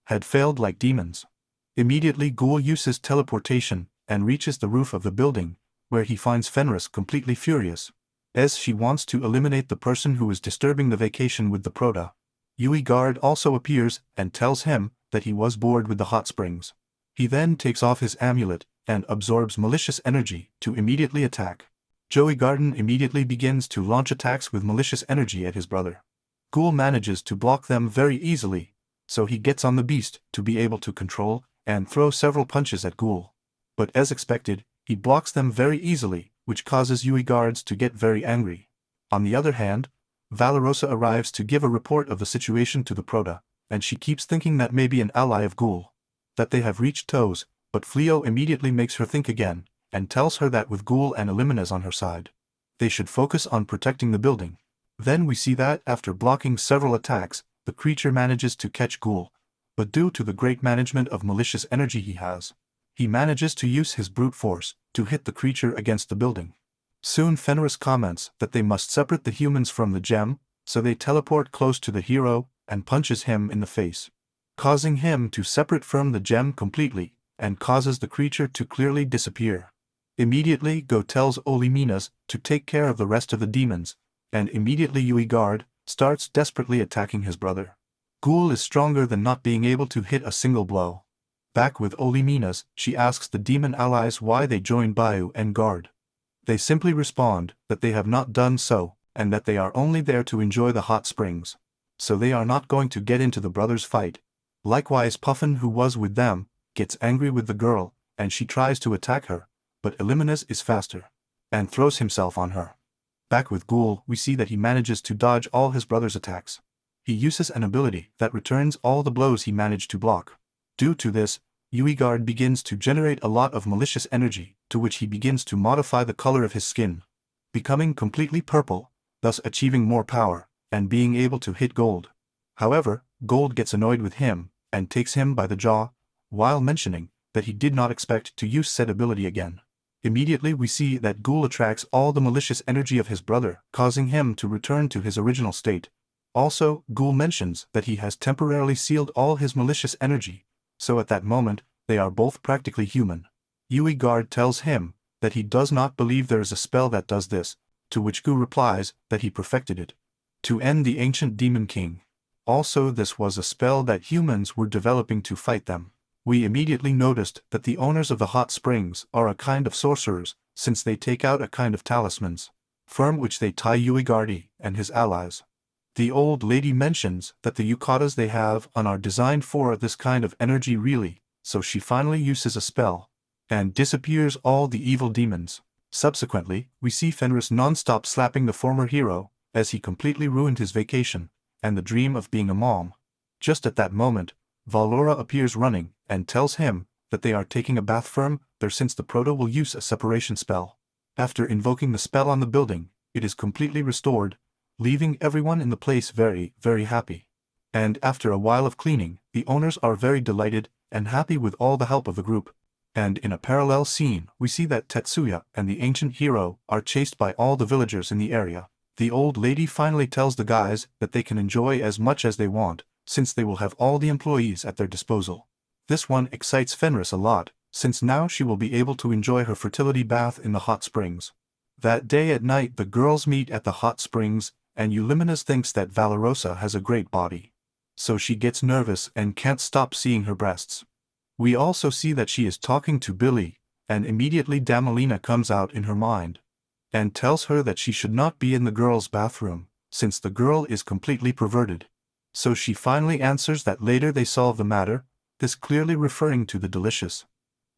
had failed like demons. Immediately Ghoul uses teleportation and reaches the roof of the building, where he finds Fenris completely furious, as she wants to eliminate the person who is disturbing the vacation with the Prota. Yuigard also appears and tells him that he was bored with the hot springs. He then takes off his amulet and absorbs malicious energy to immediately attack. Joey Garden immediately begins to launch attacks with malicious energy at his brother. Ghoul manages to block them very easily, so he gets on the beast to be able to control and throw several punches at Ghoul. But as expected, he blocks them very easily, which causes Yuigards to get very angry. On the other hand, Valorosa arrives to give a report of the situation to the Prota, and she keeps thinking that maybe an ally of Ghoul, that they have reached toes, but Fleo immediately makes her think again, and tells her that with Ghoul and Eliminez on her side, they should focus on protecting the building. Then we see that after blocking several attacks, the creature manages to catch Ghoul, but due to the great management of malicious energy he manages to use his brute force to hit the creature against the building. Soon Fenris comments that they must separate the humans from the gem, so they teleport close to the hero and punches him in the face, causing him to separate from the gem completely, and causes the creature to clearly disappear. Immediately Go tells Oliminas to take care of the rest of the demons, and immediately Yuigard starts desperately attacking his brother. Ghoul is stronger than not being able to hit a single blow. Back with Oliminas, she asks the demon allies why they joined Bayu and Guard. They simply respond that they have not done so, and that they are only there to enjoy the hot springs, so they are not going to get into the brothers' fight. Likewise Puffin, who was with them, gets angry with the girl, and she tries to attack her, but Eliminez is faster, and throws himself on her. Back with Ghoul, we see that he manages to dodge all his brother's attacks. He uses an ability that returns all the blows he managed to block. Due to this, Yuigard begins to generate a lot of malicious energy, to which he begins to modify the color of his skin, becoming completely purple, thus achieving more power, and being able to hit Gold. However, Gold gets annoyed with him, and takes him by the jaw, while mentioning that he did not expect to use said ability again. Immediately we see that Ghoul attracts all the malicious energy of his brother, causing him to return to his original state. Also, Ghoul mentions that he has temporarily sealed all his malicious energy, so at that moment, they are both practically human. Yui guard tells him that he does not believe there is a spell that does this, to which Gu replies that he perfected it to end the ancient demon king. Also, this was a spell that humans were developing to fight them. We immediately noticed that the owners of the hot springs are a kind of sorcerers, since they take out a kind of talismans, from which they tie Yuigardi and his allies. The old lady mentions that the yukatas they have on are designed for this kind of energy really, so she finally uses a spell and disappears all the evil demons. Subsequently, we see Fenris non-stop slapping the former hero, as he completely ruined his vacation and the dream of being a mom. Just at that moment, Valora appears running and tells him that they are taking a bath from there since the Proto will use a separation spell. After invoking the spell on the building, it is completely restored, leaving everyone in the place very, very happy. And after a while of cleaning, the owners are very delighted and happy with all the help of the group. And in a parallel scene, we see that Tetsuya and the ancient hero are chased by all the villagers in the area. The old lady finally tells the guys that they can enjoy as much as they want, since they will have all the employees at their disposal. This one excites Fenris a lot, since now she will be able to enjoy her fertility bath in the hot springs. That day at night the girls meet at the hot springs, and Euliminus thinks that Valorosa has a great body. So she gets nervous and can't stop seeing her breasts. We also see that she is talking to Billy, and immediately Damalina comes out in her mind and tells her that she should not be in the girl's bathroom, since the girl is completely perverted. So she finally answers that later they solve the matter, this clearly referring to the delicious.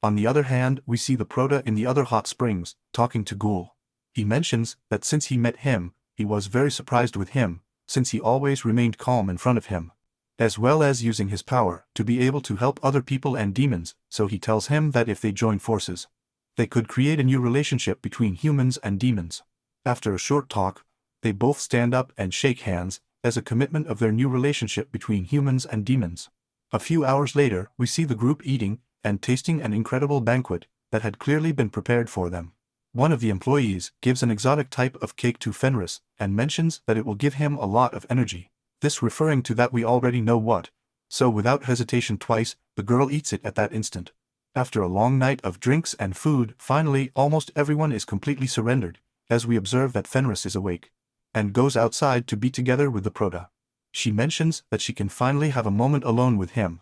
On the other hand, we see the Prota in the other hot springs, talking to Ghoul. He mentions that since he met him, he was very surprised with him, since he always remained calm in front of him, as well as using his power to be able to help other people and demons, so he tells him that if they join forces, they could create a new relationship between humans and demons. After a short talk, they both stand up and shake hands, as a commitment of their new relationship between humans and demons. A few hours later, we see the group eating and tasting an incredible banquet that had clearly been prepared for them. One of the employees gives an exotic type of cake to Fenris and mentions that it will give him a lot of energy. This referring to that we already know what, so without hesitation twice, the girl eats it at that instant. After a long night of drinks and food, finally almost everyone is completely surrendered, as we observe that Fenris is awake and goes outside to be together with the Prota. She mentions that she can finally have a moment alone with him,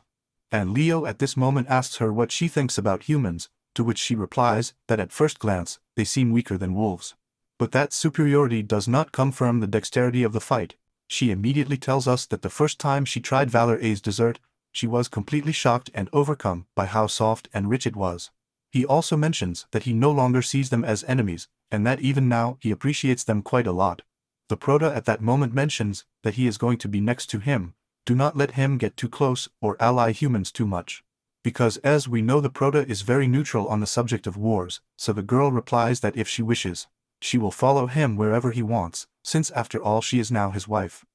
and Leo at this moment asks her what she thinks about humans, to which she replies that at first glance, they seem weaker than wolves. But that superiority does not come from the dexterity of the fight. She immediately tells us that the first time she tried Valor A's dessert, she was completely shocked and overcome by how soft and rich it was. He also mentions that he no longer sees them as enemies, and that even now he appreciates them quite a lot. The Prota at that moment mentions that he is going to be next to him, do not let him get too close or ally humans too much. Because as we know the Prota is very neutral on the subject of wars, so the girl replies that if she wishes, she will follow him wherever he wants, since after all she is now his wife.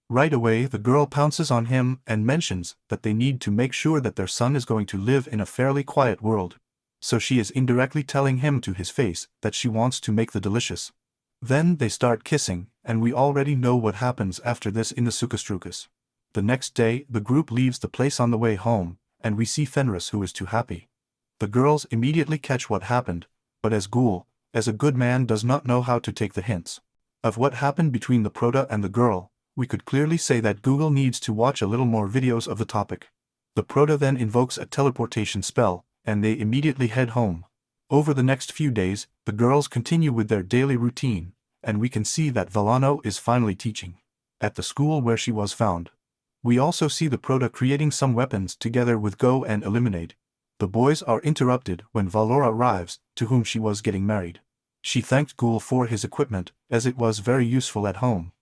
Right away the girl pounces on him and mentions that they need to make sure that their son is going to live in a fairly quiet world. So she is indirectly telling him to his face that she wants to make the delicious. Then they start kissing, and we already know what happens after this in the Sukastrukas. The next day the group leaves the place on the way home, and we see Fenris who is too happy. The girls immediately catch what happened, but as Ghoul, as a good man does not know how to take the hints of what happened between the Prota and the girl, we could clearly say that Google needs to watch a little more videos of the topic. The Prota then invokes a teleportation spell, and they immediately head home. Over the next few days, the girls continue with their daily routine, and we can see that Vellano is finally teaching at the school where she was found. We also see the Prota creating some weapons together with Go and Eliminate. The boys are interrupted when Valora arrives, to whom she was getting married. She thanked Ghoul for his equipment, as it was very useful at home.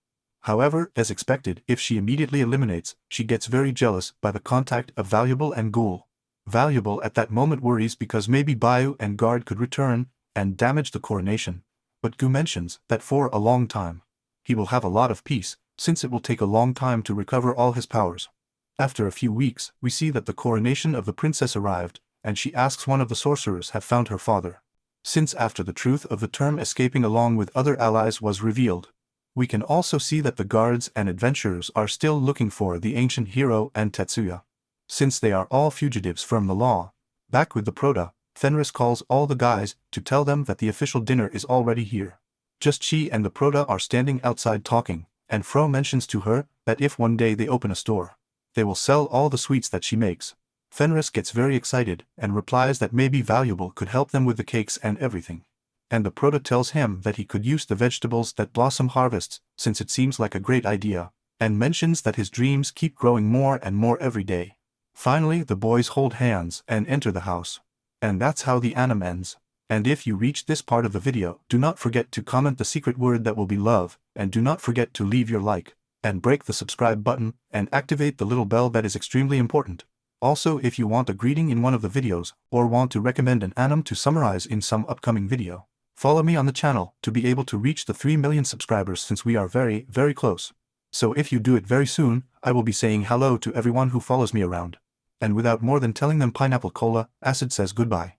However, as expected, if she immediately eliminates, she gets very jealous by the contact of Valuable and Ghoul. Valuable at that moment worries because maybe Bayu and Guard could return and damage the coronation, but Gu mentions that for a long time, he will have a lot of peace, since it will take a long time to recover all his powers. After a few weeks, we see that the coronation of the princess arrived, and she asks one of the sorcerers have found her father. Since after the truth of the term escaping along with other allies was revealed, we can also see that the guards and adventurers are still looking for the ancient hero and Tetsuya. Since they are all fugitives from the law, back with the Prota, Fenris calls all the guys to tell them that the official dinner is already here. Just she and the Prota are standing outside talking, and Fro mentions to her that if one day they open a store, they will sell all the sweets that she makes. Fenris gets very excited and replies that maybe Valuable could help them with the cakes and everything. And the Prota tells him that he could use the vegetables that Blossom harvests, since it seems like a great idea, and mentions that his dreams keep growing more and more every day. Finally, the boys hold hands and enter the house. And that's how the anime ends. And if you reached this part of the video, do not forget to comment the secret word that will be love, and do not forget to leave your like, and break the subscribe button, and activate the little bell, that is extremely important. Also, if you want a greeting in one of the videos, or want to recommend an anime to summarize in some upcoming video, follow me on the channel to be able to reach the 3 million subscribers, since we are very, very close. So if you do it very soon, I will be saying hello to everyone who follows me around. And without more than telling them Pineapple Cola, Acid says goodbye.